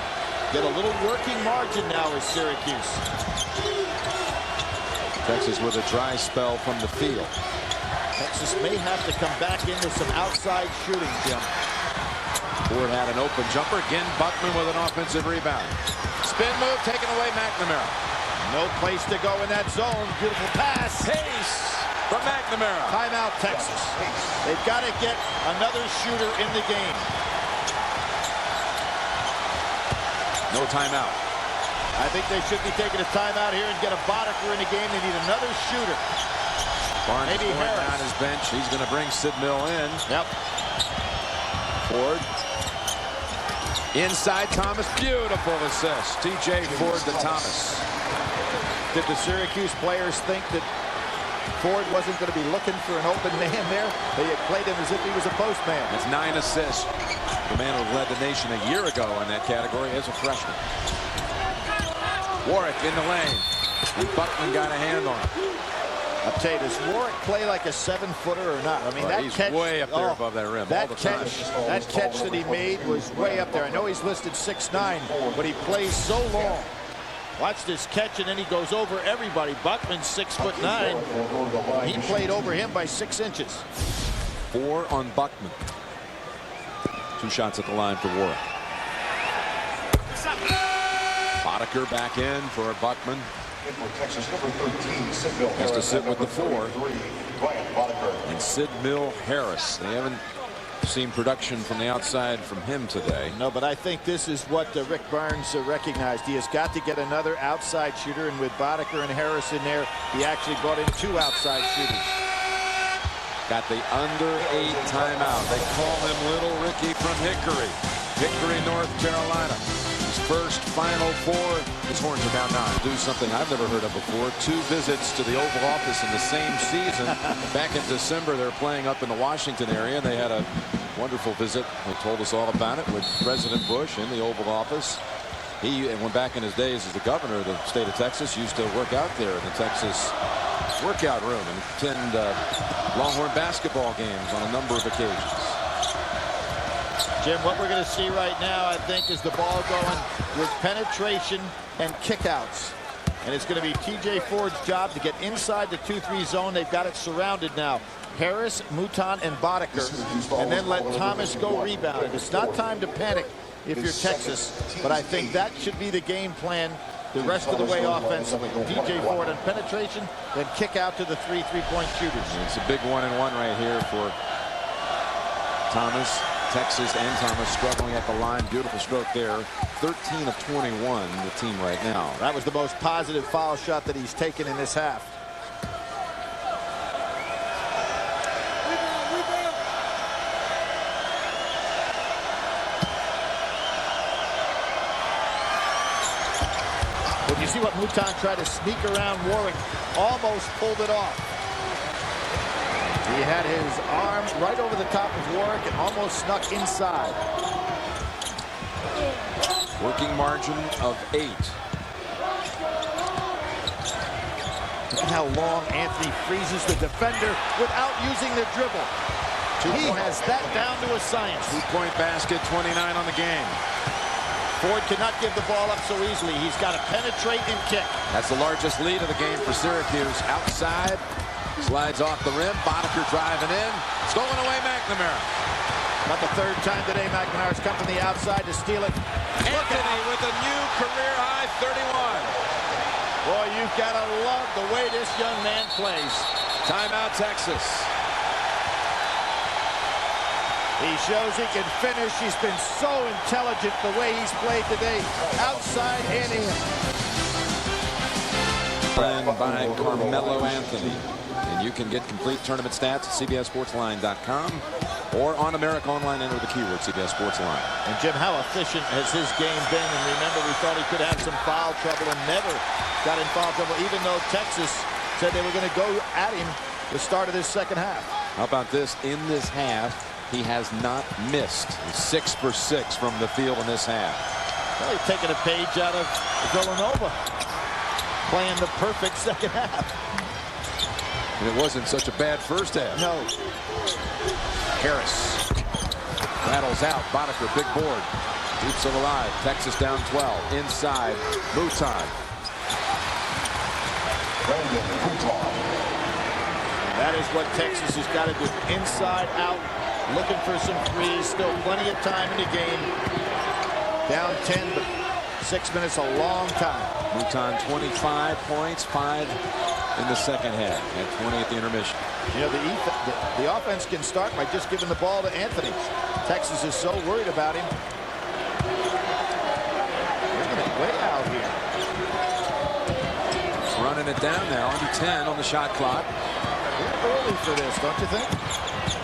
get a little working margin now with Syracuse. Texas with a dry spell from the field. Texas may have to come back into some outside shooting, Jim. Ford had an open jumper. Again, Buckman with an offensive rebound. Spin move taken away, McNamara. No place to go in that zone. Beautiful pass. Pace from McNamara. Timeout, Texas. They've got to get another shooter in the game. No timeout. I think they should be taking a timeout here and get a Boddicker in the game. They need another shooter. Barnes Maybe Harris on his bench. He's going to bring Sid Mill in. Yep. Ford. Inside Thomas. Beautiful assist. TJ Ford to Thomas. Did the Syracuse players think that Ford wasn't going to be looking for an open man there? They had played him as if he was a post man. That's 9 assists. The man who led the nation a year ago in that category as a freshman. Warwick in the lane. And Buckman got a hand on him. I'll tell you, does Warwick play like a 7-footer or not? I mean, that he's catch way up there above that rim all the time. That catch that he made was way up there. I know he's listed 6'9", but he plays so long. Watch this catch, and then he goes over everybody. Buckman's 6'9". He played over him by 6 inches. 4 on Buckman. 2 shots at the line for Warwick. Boddicker back in for Buckman. Has to sit with the 4. And Sid Mill Harris. They haven't seen production from the outside from him today. No, but I think this is what Rick Barnes recognized. He has got to get another outside shooter, and with Boddicker and Harris in there, he actually brought in 2 outside shooters. Got the under 8 timeout. They call him Little Ricky from Hickory, North Carolina. His first Final Four. His Horns are down 9. Do something I've never heard of before. 2 visits to the Oval Office in the same season. Back in December, they were playing up in the Washington area. They had a wonderful visit. They told us all about it with President Bush in the Oval Office. He went back in his days as the governor of the state of Texas, used to work out there in the Texas workout room and attend Longhorn basketball games on a number of occasions. Jim, what we're going to see right now, I think, is the ball going with penetration and kickouts. And it's going to be TJ Ford's job to get inside the 2-3 zone. They've got it surrounded now. Harris, Mouton, and Boddicker, and then let Thomas go rebound. And it's not time to panic if you're Texas, but I think that should be the game plan the rest of the way offensively. TJ Ford on penetration, then kick out to the 3 3-point shooters. It's a big 1-and-1 right here for Thomas. Texas and Thomas struggling at the line. Beautiful stroke there. 13 of 21, the team right now. That was the most positive foul shot that he's taken in this half. Well, you see what Mouton tried to sneak around Warwick, almost pulled it off. He had his arm right over the top of Warwick and almost snuck inside. Working margin of 8. Look at how long Anthony freezes the defender without using the dribble. He has that down to a science. 2-point basket, 29 on the game. Ford cannot give the ball up so easily. He's got to penetrate and kick. That's the largest lead of the game for Syracuse. Outside, slides off the rim. Boddicker driving in. Stolen away, McNamara. About the third time today, McNamara's come from the outside to steal it. Anthony with a new career-high 31. Boy, you've got to love the way this young man plays. Timeout, Texas. He shows he can finish. He's been so intelligent the way he's played today, outside and in. Planned by Carmelo Anthony. And you can get complete tournament stats at CBSSportsLine.com or on America Online. Enter the keyword CBS Sports Line. And Jim, how efficient has his game been? And remember, we thought he could have some foul trouble and never got in foul trouble, even though Texas said they were going to go at him the start of this second half. How about this? In this half, he has not missed. He's 6 for 6 from the field in this half. Well, he's taking a page out of Villanova, playing the perfect second half. And it wasn't such a bad first half. No. Harris rattles out. Boddicker, big board. Keeps it alive. Texas down 12. Inside. Mouton. That is what Texas has got to do. Inside out. Looking for some threes. Still plenty of time in the game. Down 10, but 6 minutes, a long time. Mouton 25 points, 5 in the second half. At 20 at the intermission. You know, the offense can start by just giving the ball to Anthony. Texas is so worried about him. Bringing it way out here. He's running it down now. Under 10 on the shot clock. We're early for this, don't you think?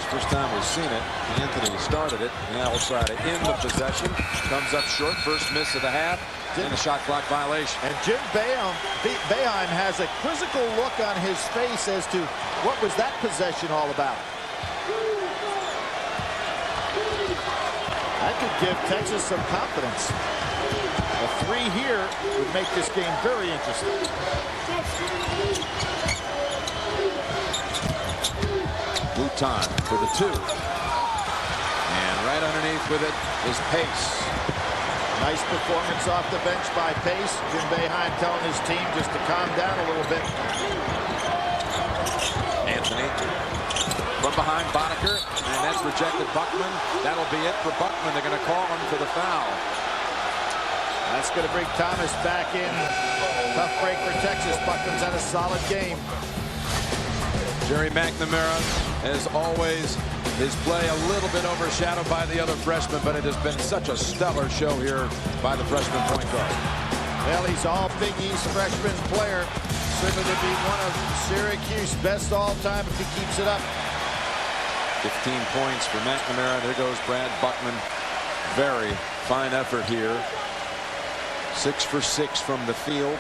First time we've seen it. Anthony started it. Now we'll try to end the possession. Comes up short. First miss of the half. And a shot clock violation. And Jim Boeheim has a quizzical look on his face as to what was that possession all about. That could give Texas some confidence. A 3 here would make this game very interesting. Mouton for the 2. And right underneath with it is Pace. Nice performance off the bench by Pace. Jim Boeheim telling his team just to calm down a little bit. Anthony from behind Boddicker, and that's rejected. Buckman. That'll be it for Buckman. They're going to call him for the foul. That's going to bring Thomas back in. Tough break for Texas. Buckman's had a solid game. Jerry McNamara, as always, his play a little bit overshadowed by the other freshmen, but it has been such a stellar show here by the freshman point guard. Well, he's all Big East freshman player. Certainly to be one of Syracuse best all time if he keeps it up. 15 points for McNamara. There goes Brad Buckman. Very fine effort here. 6 for 6 from the field.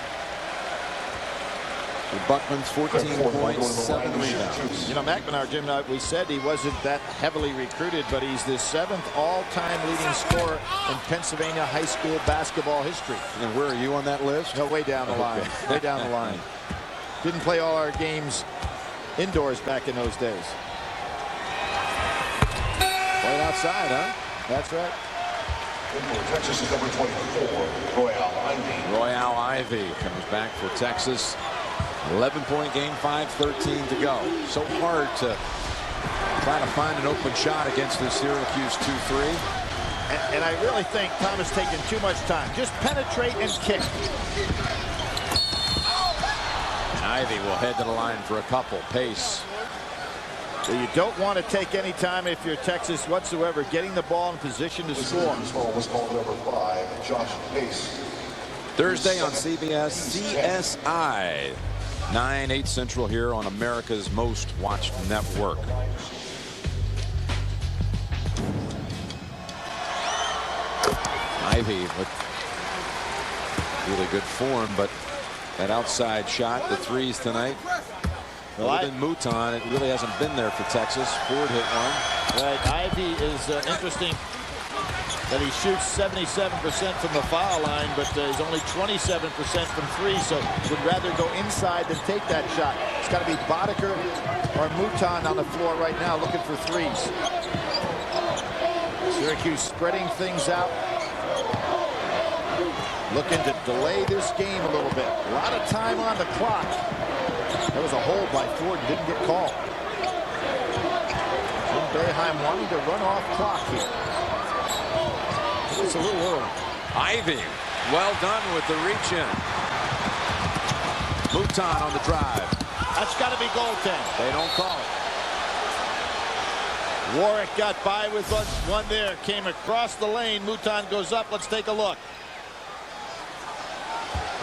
Buckman's 14 points, 7 rebounds. You know, McNamara, Jim, we said he wasn't that heavily recruited, but he's the 7th all-time leading scorer in Pennsylvania high school basketball history. And where are you on that list? No, way down the line. Way down the line. Didn't play all our games indoors back in those days. Right outside, huh? That's right. Texas is number 24, Royale Ivy. Royale Ivy comes back for Texas. 11-point game, 5:13 to go. So hard to try to find an open shot against the Syracuse 2-3. And I really think Thomas taking too much time. Just penetrate and kick. And Ivy will head to the line for a couple. Pace. So you don't want to take any time if you're Texas whatsoever. Getting the ball in position to score. Was called number 5, Josh Pace. Thursday on CBS CSI. 9/8 Central here on America's most watched network. Ivy with really good form, but that outside shot, the threes tonight. Other than Mouton, it really hasn't been there for Texas. Ford hit one. Right, Ivy is interesting that he shoots 77% from the foul line, but he's only 27% from three, so would rather go inside than take that shot. It's got to be Boddicker or Mouton on the floor right now looking for threes. Syracuse spreading things out. Looking to delay this game a little bit. A lot of time on the clock. There was a hold by Ford, didn't get called. Jim Boeheim wanting to run off clock here. It's a little early. Ivy, well done with the reach in. Mouton on the drive. That's got to be goaltending. They don't call it. Warwick got by with one there. Came across the lane. Mouton goes up. Let's take a look.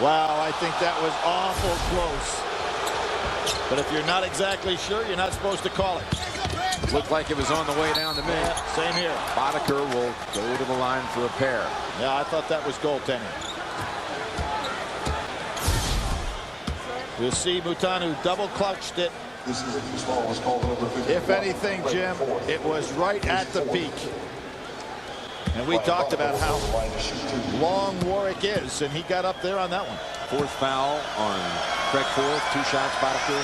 Wow, I think that was awful close. But if you're not exactly sure, you're not supposed to call it. Looked like it was on the way down to me. Yeah, same here. Boddicker will go to the line for a pair. Yeah, I thought that was goaltending. We'll see Mouton who double clutched it. If anything, Jim, it was right at the peak. And we talked about how long Warwick is, and he got up there on that one. Fourth foul on Craig Forth. 2 shots, Boddicker.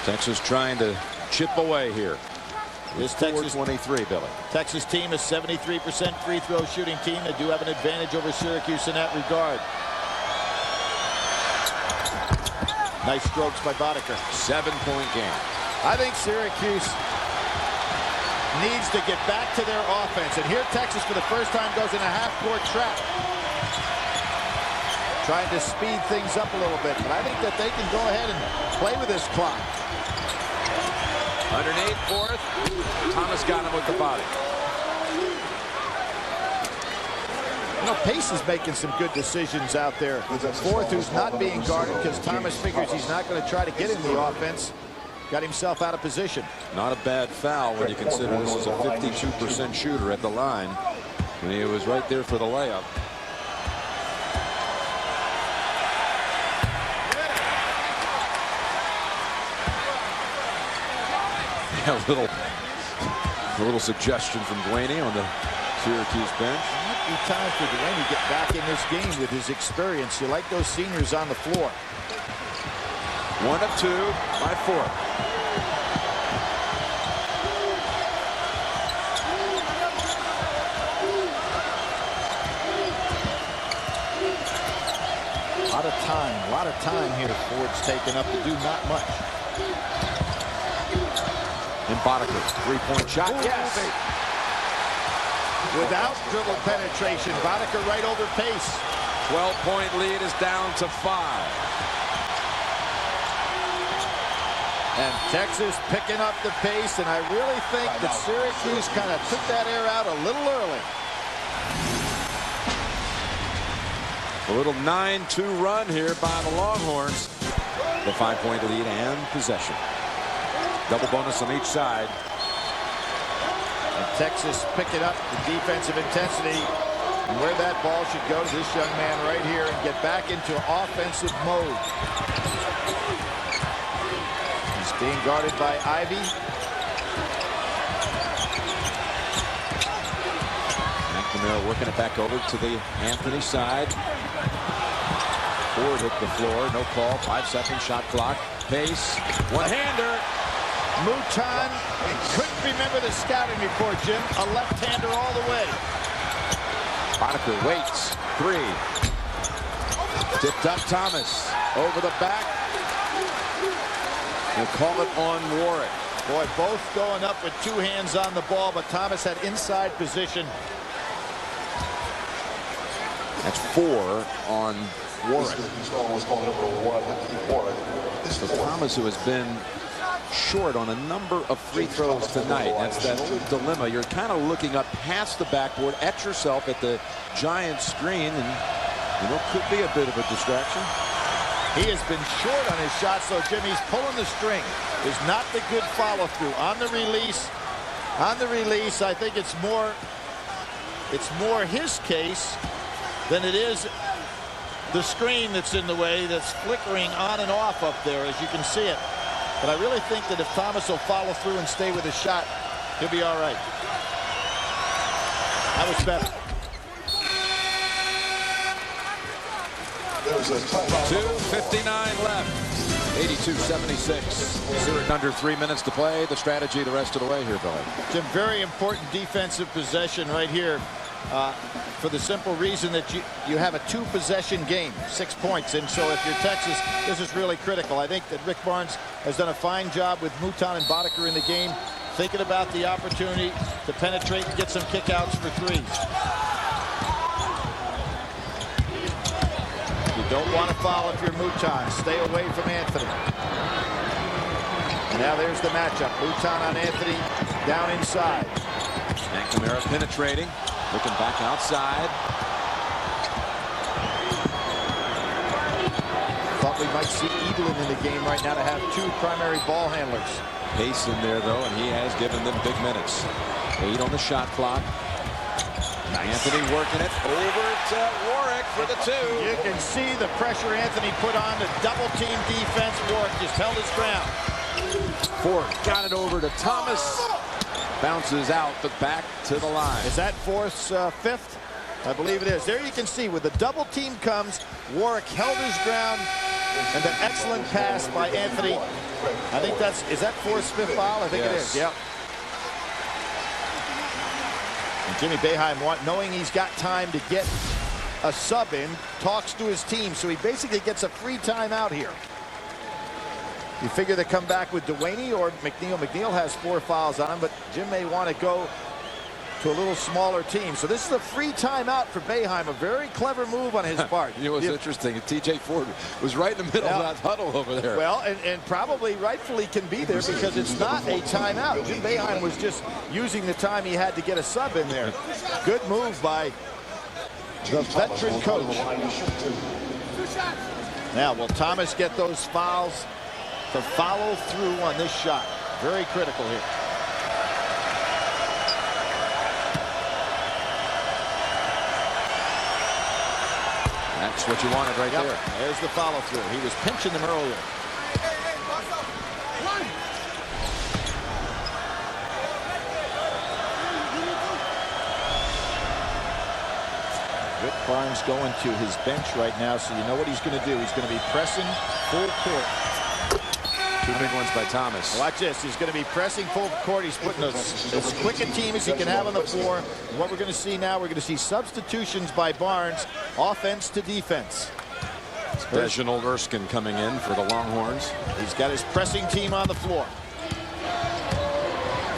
Texas trying to chip away here. This Texas 23, Billy. Texas team is 73% free throw shooting team. They do have an advantage over Syracuse in that regard. Nice strokes by Boddicker. 7-point game. I think Syracuse needs to get back to their offense. And here Texas for the first time goes in a half-court trap. Trying to speed things up a little bit. But I think that they can go ahead and play with this clock. Underneath Forth. Thomas got him with the body. You know, Pace is making some good decisions out there. Forth, who's not being guarded because Thomas figures he's not going to try to get in the offense. Got himself out of position. Not a bad foul when you consider this is a 52% shooter at the line. And he was right there for the layup. A little suggestion from Duane on the Syracuse bench. Might be time for Duane to get back in this game with his experience. You like those seniors on the floor. 1 of 2 by Forth. A lot of time here. Ford's taken up to do not much. And Boddicker, 3-point shot. Ooh, yes. Without dribble penetration, Boddicker right over Pace. 12-point lead is down to 5. And Texas picking up the pace, and I really think that Syracuse kind of took that air out a little early. A little 9-2 run here by the Longhorns. The 5-point lead and possession. Double bonus on each side. And Texas picking up the defensive intensity and where that ball should go to this young man right here and get back into offensive mode. He's being guarded by Ivy. And McNamara working it back over to the Anthony side. Ford hit the floor. No call. 5-second shot clock. Pace. One-hander. Mouton couldn't remember the scouting report, Jim. A left-hander all the way. Boddicker waits. 3. Tipped up Thomas. Over the back. We'll call it on Warwick. Boy, both going up with 2 hands on the ball, but Thomas had inside position. That's 4 on Warwick. So Thomas, who has been short on a number of free throws tonight. That's that old dilemma. You're kind of looking up past the backboard at yourself at the giant screen, and you know, could be a bit of a distraction. He has been short on his shot, so Jimmy's pulling the string. Is not the good follow through on the release. On the release, I think it's more his case than it is the screen that's in the way, that's flickering on and off up there, as you can see it. But I really think that if Thomas will follow through and stay with his shot, he'll be all right. That was better. 2:59 left. 82-76. Syracuse under 3 minutes to play. The strategy the rest of the way here, Billy. Jim, very important defensive possession right here. For the simple reason that you have a 2-possession game, 6 points, and so if you're Texas, this is really critical. I think that Rick Barnes has done a fine job with Mouton and Boddicker in the game, thinking about the opportunity to penetrate and get some kickouts for 3s. You don't want to foul if you're Mouton. Stay away from Anthony. Now there's the matchup. Mouton on Anthony, down inside. McNamara penetrating. Looking back outside. Thought we might see Edelin in the game right now to have 2 primary ball handlers. Pace in there, though, and he has given them big minutes. 8 on the shot clock. Anthony working it over to Warwick for the 2. You can see the pressure Anthony put on the double-team defense. Warwick just held his ground. Ford got it over to Thomas. Bounces out, but back to the line. Is that Forth's 5th? I believe it is. There you can see, when the double team comes, Warwick held his ground, and an excellent pass by Anthony. I think is that Forth's 5th foul? I think it is. Yep. And Jimmy Boeheim, knowing he's got time to get a sub in, talks to his team, so he basically gets a free timeout here. You figure they come back with Dewaney or McNeil. McNeil has 4 fouls on him, but Jim may want to go to a little smaller team. So this is a free timeout for Boeheim. A very clever move on his part. You know what's interesting? TJ Ford was right in the middle of that huddle over there. Well, and probably rightfully can be there because it's not a timeout. Jim Boeheim was just using the time he had to get a sub in there. Good move by the veteran coach. Now, will Thomas get those fouls to follow through on this shot? Very critical here. That's what you wanted right there. There's the follow through. He was pinching them earlier. Rick Barnes going to his bench right now, so you know what he's going to do. He's going to be pressing full court. 2 big ones by Thomas. Watch this. He's going to be pressing full court. He's putting as quick a team as he can have on the floor. And what we're going to see now, we're going to see substitutions by Barnes, offense to defense. Reginald Erskine coming in for the Longhorns. He's got his pressing team on the floor.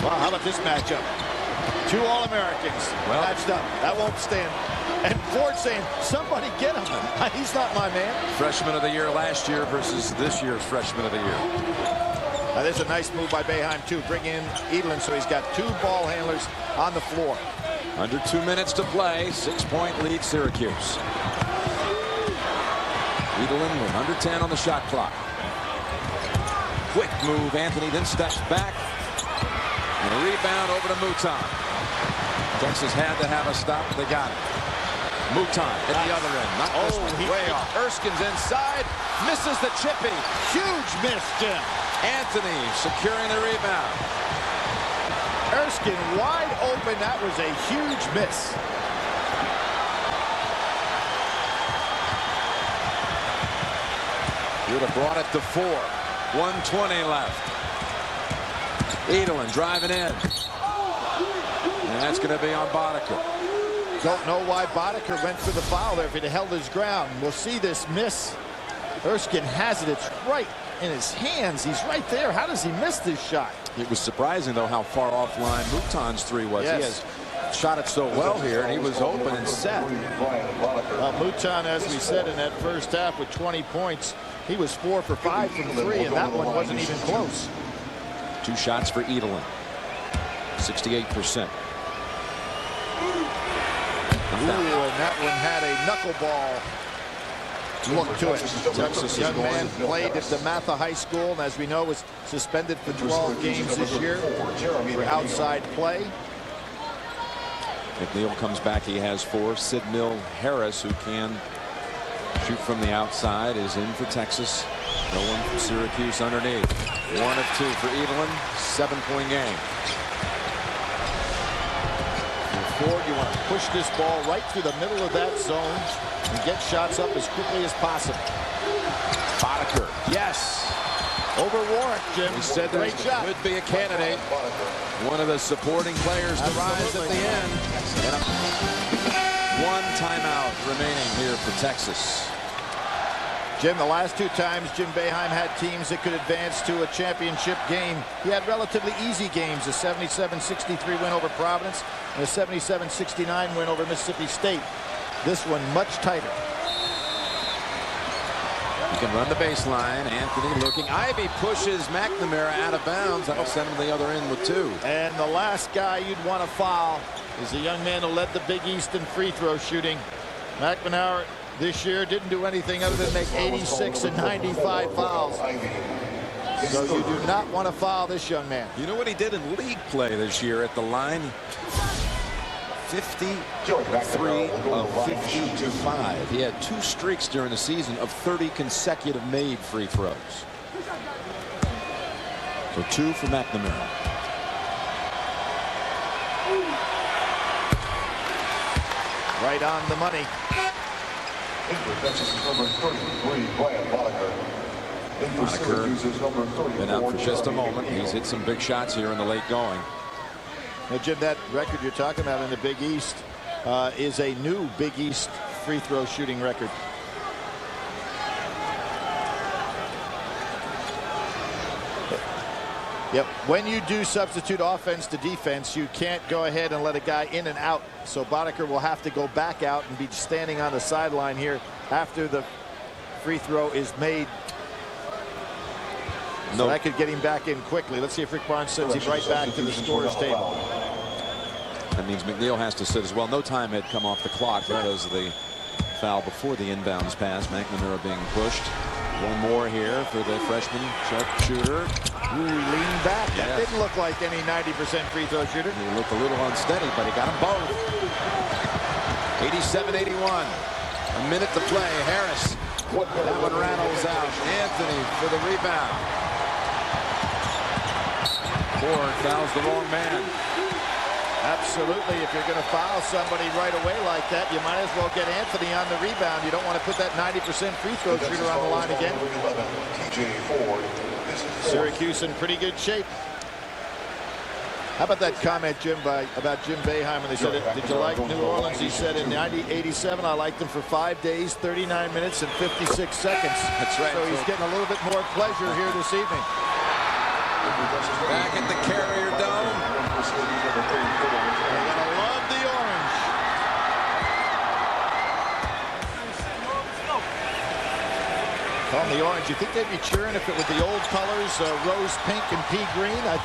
Wow, how about this matchup? 2 All-Americans matched up. That won't stand. And Ford saying, somebody get him. He's not my man. Freshman of the year last year versus this year's freshman of the year. Now there's a nice move by Boeheim too. Bring in Edelin, so he's got 2 ball handlers on the floor. Under 2 minutes to play. 6-point lead Syracuse. Edelin with under 10 on the shot clock. Quick move. Anthony then steps back. And a rebound over to Mouton. Texas had to have a stop. They got it. Mouton at the other end. Not way off. Erskine's inside. Misses the chippy. Huge miss, Jim. Anthony securing the rebound. Erskine wide open. That was a huge miss. He would have brought it to 4. 1:20 left. Edelin driving in. And that's going to be on Boddicker. Don't know why Boddicker went for the foul there if he'd held his ground. We'll see this miss. Erskine has it. It's right in his hands. He's right there. How does he miss this shot? It was surprising, though, how far offline Mouton's 3 was. Yes. He has shot it so well here, and he was open and set. Mouton, as we said in that first half with 20 points, he was 4 for 5 from 3, and that one wasn't even close. 2 shots for Edelin. 68%. Ooh, and that one had a knuckleball look to it. Texas young man played at the Matha High School, and as we know, was suspended for 12 games this year for outside play. McNeil comes back. He has 4. Sid Mill Harris, who can shoot from the outside, is in for Texas. No one from Syracuse underneath. 1 of 2 for Edelin. 7-point game. Ford, you want to push this ball right through the middle of that zone and get shots up as quickly as possible. Boddicker. Yes. Over Warwick, Jim. He said great shot. Could be a candidate. One of the supporting players to rise at the end. And 1 timeout remaining here for Texas. Jim, the last 2 times Jim Boeheim had teams that could advance to a championship game, he had relatively easy games. A 77-63 win over Providence and a 77-69 win over Mississippi State. This one much tighter. He can run the baseline. Anthony looking. Ivy pushes McNamara out of bounds. That'll send him the other end with 2. And the last guy you'd want to foul is the young man who led the Big East in free throw shooting. McNamara this year didn't do anything other than make 86 and 95 fouls. So you do not want to foul this young man. You know what he did in league play this year at the line? 53 of 55. He had 2 streaks during the season of 30 consecutive made free throws. So 2 for McNamara. Right on the money. Boddicker been out for just a moment. He's hit some big shots here in the late going. Now, Jim, that record you're talking about in the Big East is a new Big East free throw shooting record. Yep. When you do substitute offense to defense, you can't go ahead and let a guy in and out. So Boddicker will have to go back out and be standing on the sideline here after the free throw is made. So that could get him back in quickly. Let's see if Rick Barnes sends him right back to the scorer's table. That means McNeil has to sit as well. No time had come off the clock because of the foul before the inbounds pass. McNamara being pushed. 1 more here for the freshman sharpshooter. Ooh, leaned back. That didn't look like any 90% free throw shooter. He looked a little unsteady, but he got them both. 87-81. A minute to play. Harris. That one rattles out. Anthony for the rebound. Ford fouls the wrong man. Absolutely. If you're going to foul somebody right away like that, you might as well get Anthony on the rebound. You don't want to put that 90% free throw shooter on the line again. Syracuse in pretty good shape. How about that comment, Jim, about Jim Boeheim? And they said, did you like New Orleans? He said, in 87, I liked them for 5 days, 39 minutes, and 56 seconds. That's right. So he's getting a little bit more pleasure here this evening. Back at the Carrier Dome. They're gonna love the orange. Call them the orange. You think they'd be cheering if it was the old colors, rose pink and pea green? I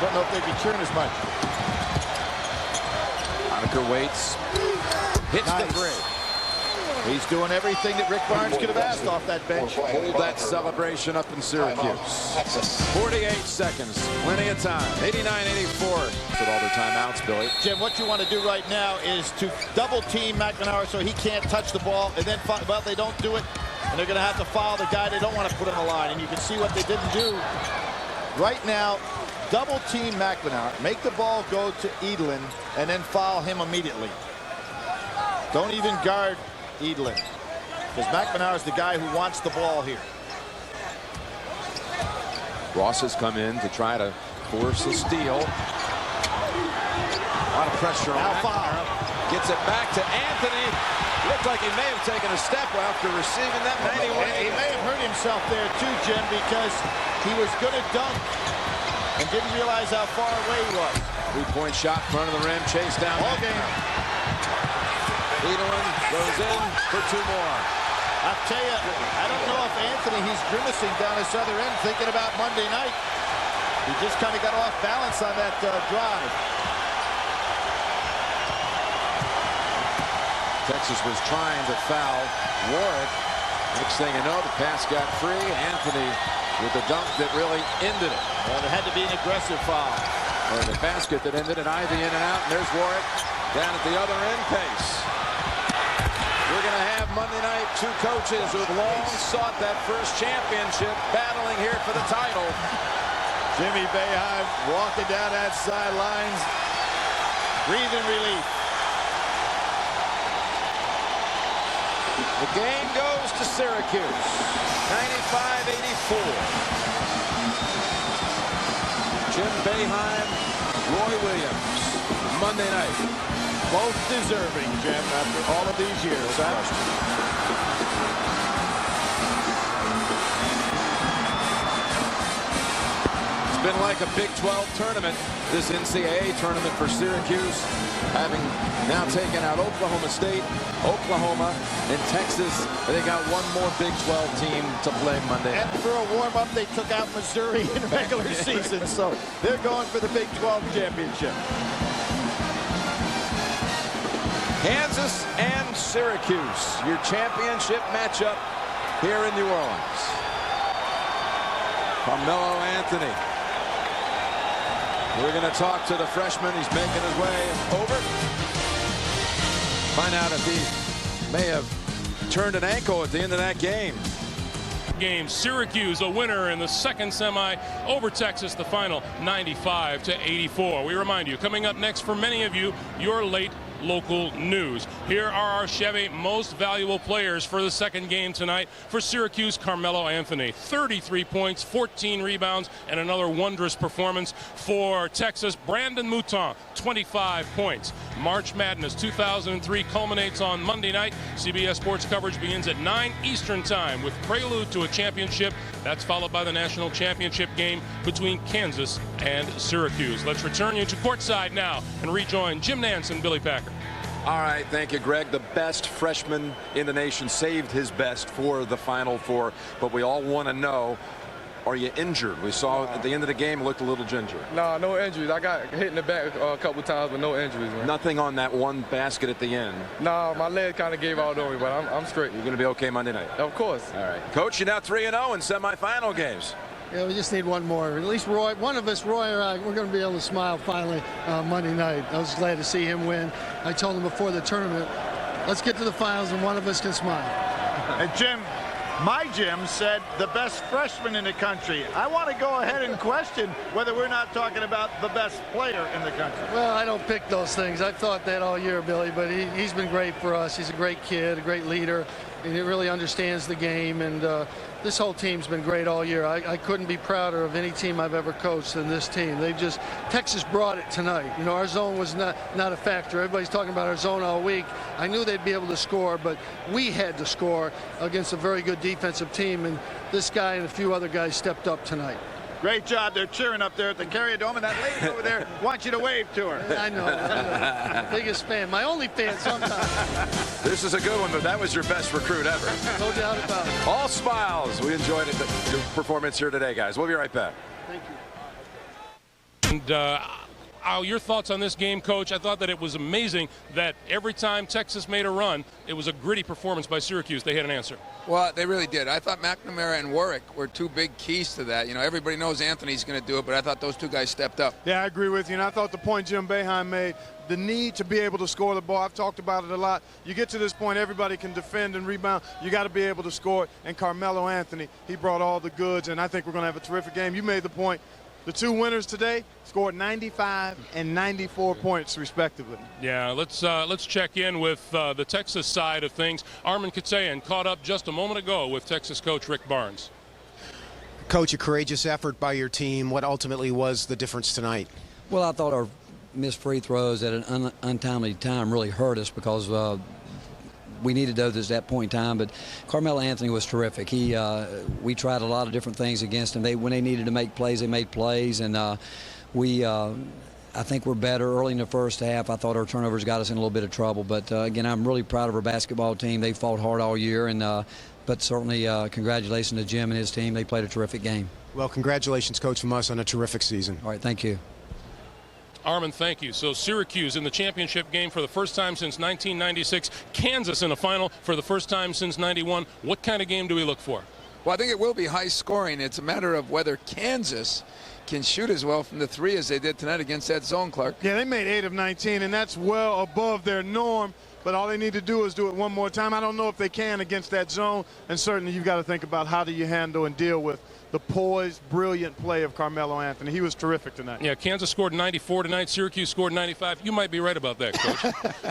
don't know if they'd be cheering as much. Boddicker waits. Hits the 3. He's doing everything that Rick Barnes could have asked off that bench. Hold that celebration up in Syracuse. 48 seconds. Plenty of time. 89-84. That's all their timeouts, Billy. Jim, what you want to do right now is to double team McNamara so he can't touch the ball, and then, well, they don't do it, and they're going to have to foul the guy they don't want to put on the line. And you can see what they didn't do. Right now, double team McNamara, make the ball go to Edelin, and then foul him immediately. Don't even guard Edelin, because McNamara is the guy who wants the ball here. Ross has come in to try to force a steal. A lot of pressure on McNamara. Gets it back to Anthony. Looked like he may have taken a step after receiving that 91. He may have hurt himself there too, Jim, because he was going to dunk and didn't realize how far away he was. 3-point shot in front of the rim, chase down. Ball game. Edelman goes in for 2 more. I'll tell you, I don't know if Anthony, he's grimacing down his other end, thinking about Monday night. He just kind of got off balance on that drive. Texas was trying to foul Warwick. Next thing you know, the pass got free. Anthony with the dunk that really ended it. Well, it had to be an aggressive foul. Or the basket that ended it. Ivy in and out. And there's Warwick down at the other end. Pace. We're going to have Monday night 2 coaches who have long sought that first championship, battling here for the title. Jimmy Boeheim walking down that sidelines, breathing relief. The game goes to Syracuse, 95-84. Jim Boeheim, Roy Williams, Monday night. Both deserving, Jim, after all of these years. It's been like a Big 12 tournament, this NCAA tournament for Syracuse, having now taken out Oklahoma State, Oklahoma, and Texas. They got one more Big 12 team to play Monday. And for a warm-up, they took out Missouri in regular season, so they're going for the Big 12 championship. Kansas and Syracuse, your championship matchup here in New Orleans. Carmelo Anthony. We're going to talk to the freshman. He's making his way over. Find out if he may have turned an ankle at the end of that game. Syracuse a winner in the second semi over Texas, the final 95-84. We remind you, coming up next for many of you, your late local news. Here are our Chevy most valuable players for the second game tonight. For Syracuse, Carmelo Anthony, 33 points, 14 rebounds, and another wondrous performance. For Texas, Brandon Mouton, 25 points. March Madness 2003 culminates on Monday night. CBS Sports coverage begins at 9 Eastern Time with prelude to a championship. That's followed by the national championship game between Kansas and Syracuse. Let's return you to courtside now and rejoin Jim Nance and Billy Packer. All right, thank you, Greg. The best freshman in the nation saved his best for the Final Four, but we all want to know, are you injured? We saw at the end of the game looked a little ginger. No, no injuries. I got hit in the back a couple times, but no injuries, man. Nothing on that one basket at the end. No, my leg kind of gave out on me, but I'm straight. You're going to be okay Monday night? Of course. All right. Coach, you're now 3-0 in semifinal games. Yeah, we just need one more. At least Roy, one of us, Roy or I, we're going to be able to smile finally Monday night. I was glad to see him win. I told him before the tournament, let's get to the finals and one of us can smile. And Jim, my Jim said the best freshman in the country. I want to go ahead and question whether we're not talking about the best player in the country. Well, I don't pick those things. I've thought that all year, Billy, but he's been great for us. He's a great kid, a great leader, and he really understands the game. And this whole team's been great all year. I couldn't be prouder of any team I've ever coached than this team. Texas brought it tonight. You know, our zone was not a factor. Everybody's talking about our zone all week. I knew they'd be able to score, but we had to score against a very good defensive team, and this guy and a few other guys stepped up tonight. Great job. They're cheering up there at the Carrier Dome, and that lady over there wants you to wave to her. I know. I'm the biggest fan. My only fan sometimes. This is a good one, but that was your best recruit ever. No doubt about it. All smiles. We enjoyed it, your performance here today, guys. We'll be right back. Thank you. And Al, your thoughts on this game, Coach? I thought that it was amazing that every time Texas made a run, it was a gritty performance by Syracuse. They had an answer. Well, they really did. I thought McNamara and Warwick were two big keys to that. You know, everybody knows Anthony's going to do it, but I thought those two guys stepped up. Yeah, I agree with you, and I thought the point Jim Boeheim made, the need to be able to score the ball, I've talked about it a lot. You get to this point, everybody can defend and rebound. You got to be able to score it, and Carmelo Anthony, he brought all the goods, and I think we're going to have a terrific game. You made the point. The two winners today scored 95 and 94 points, respectively. Yeah, let's check in with the Texas side of things. Armin Katayan caught up just a moment ago with Texas coach Rick Barnes. Coach, a courageous effort by your team. What ultimately was the difference tonight? Well, I thought our missed free throws at an untimely time really hurt us because we needed those at that point in time. But Carmelo Anthony was terrific. We tried a lot of different things against him. When they needed to make plays, they made plays. And I think we're better early in the first half. I thought our turnovers got us in a little bit of trouble. But, again, I'm really proud of our basketball team. They fought hard all year. But certainly congratulations to Jim and his team. They played a terrific game. Well, congratulations, Coach, from us on a terrific season. All right, thank you. Armin, thank you. So Syracuse in the championship game for the first time since 1996. Kansas in a final for the first time since 91. What kind of game do we look for? Well, I think it will be high scoring. It's a matter of whether Kansas can shoot as well from the three as they did tonight against that zone, Clark. Yeah, they made 8 of 19, and that's well above their norm. But all they need to do is do it one more time. I don't know if they can against that zone. And certainly you've got to think about how do you handle and deal with the poised, brilliant play of Carmelo Anthony. He was terrific tonight. Yeah, Kansas scored 94 tonight. Syracuse scored 95. You might be right about that, Coach.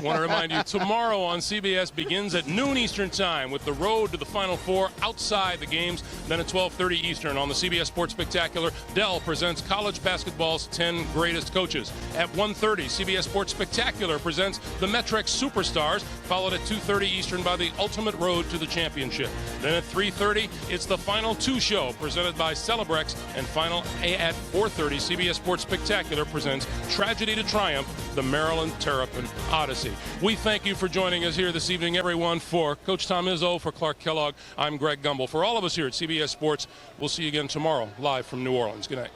Want to remind you, tomorrow on CBS begins at noon Eastern time with the road to the Final Four outside the games. Then at 12:30 Eastern on the CBS Sports Spectacular, Dell presents college basketball's 10 greatest coaches. At 1:30, CBS Sports Spectacular presents the Metrex Superstars, followed at 2:30 Eastern by the Ultimate Road to the Championship. Then at 3:30, it's the Final Two show presented by Celebrex, and final at 4:30, CBS Sports Spectacular presents Tragedy to Triumph, the Maryland Terrapin Odyssey. We thank you for joining us here this evening, everyone. For Coach Tom Izzo, for Clark Kellogg, I'm Greg Gumbel. For all of us here at CBS Sports, we'll see you again tomorrow, live from New Orleans. Good night.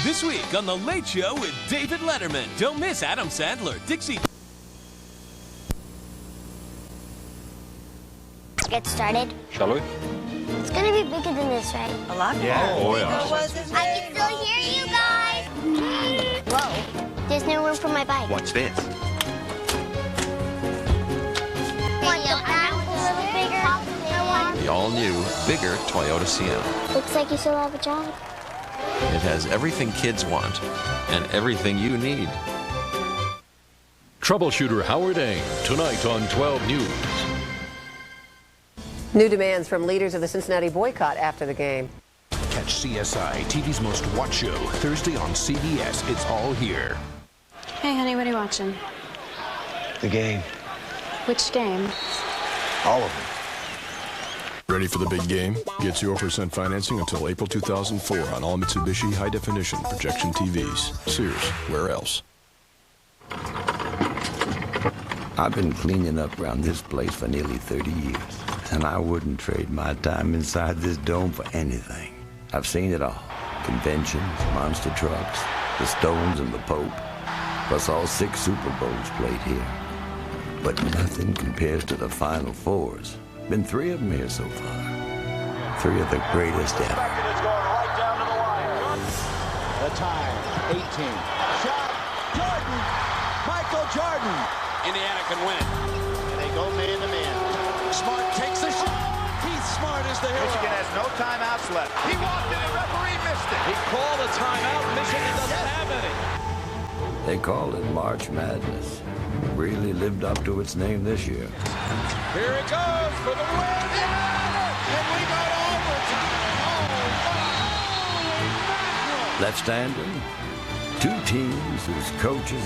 This week on The Late Show with David Letterman. Don't miss Adam Sandler, Dixie. Get started. Shall we? It's gonna be bigger than this, right? A lot? Yeah. Oh, yeah. I can still hear you guys. Whoa. There's no room for my bike. What's this? Want the house a little bigger? The all-new, bigger Toyota Sienna. Looks like you still have a job. It has everything kids want and everything you need. Troubleshooter Howard Ain, tonight on 12 News. New demands from leaders of the Cincinnati boycott after the game. Catch CSI, TV's most watched show, Thursday on CBS. It's all here. Hey, honey, what are you watching? The game. Which game? All of them. Ready for the big game? Get 0% financing until April 2004 on all Mitsubishi high-definition projection TVs. Sears, where else? I've been cleaning up around this place for nearly 30 years, and I wouldn't trade my time inside this dome for anything. I've seen it all. Conventions, monster trucks, the Stones and the Pope, plus all 6 Super Bowls played here. But nothing compares to the Final Fours. Been 3 of them here so far. 3 of the greatest ever. It's going right down to the wire. The time, 18. Shot, Jordan, Michael Jordan. Indiana can win. And they go man to man. Smart takes the shot. Heath Smart is the hero. Michigan has no timeouts left. He walked in, the referee missed it. He called a timeout. Michigan doesn't have any. They called it March Madness. Really lived up to its name this year. Here it goes for the win. And we go to overtime. Oh, Left standing, 2 teams whose coaches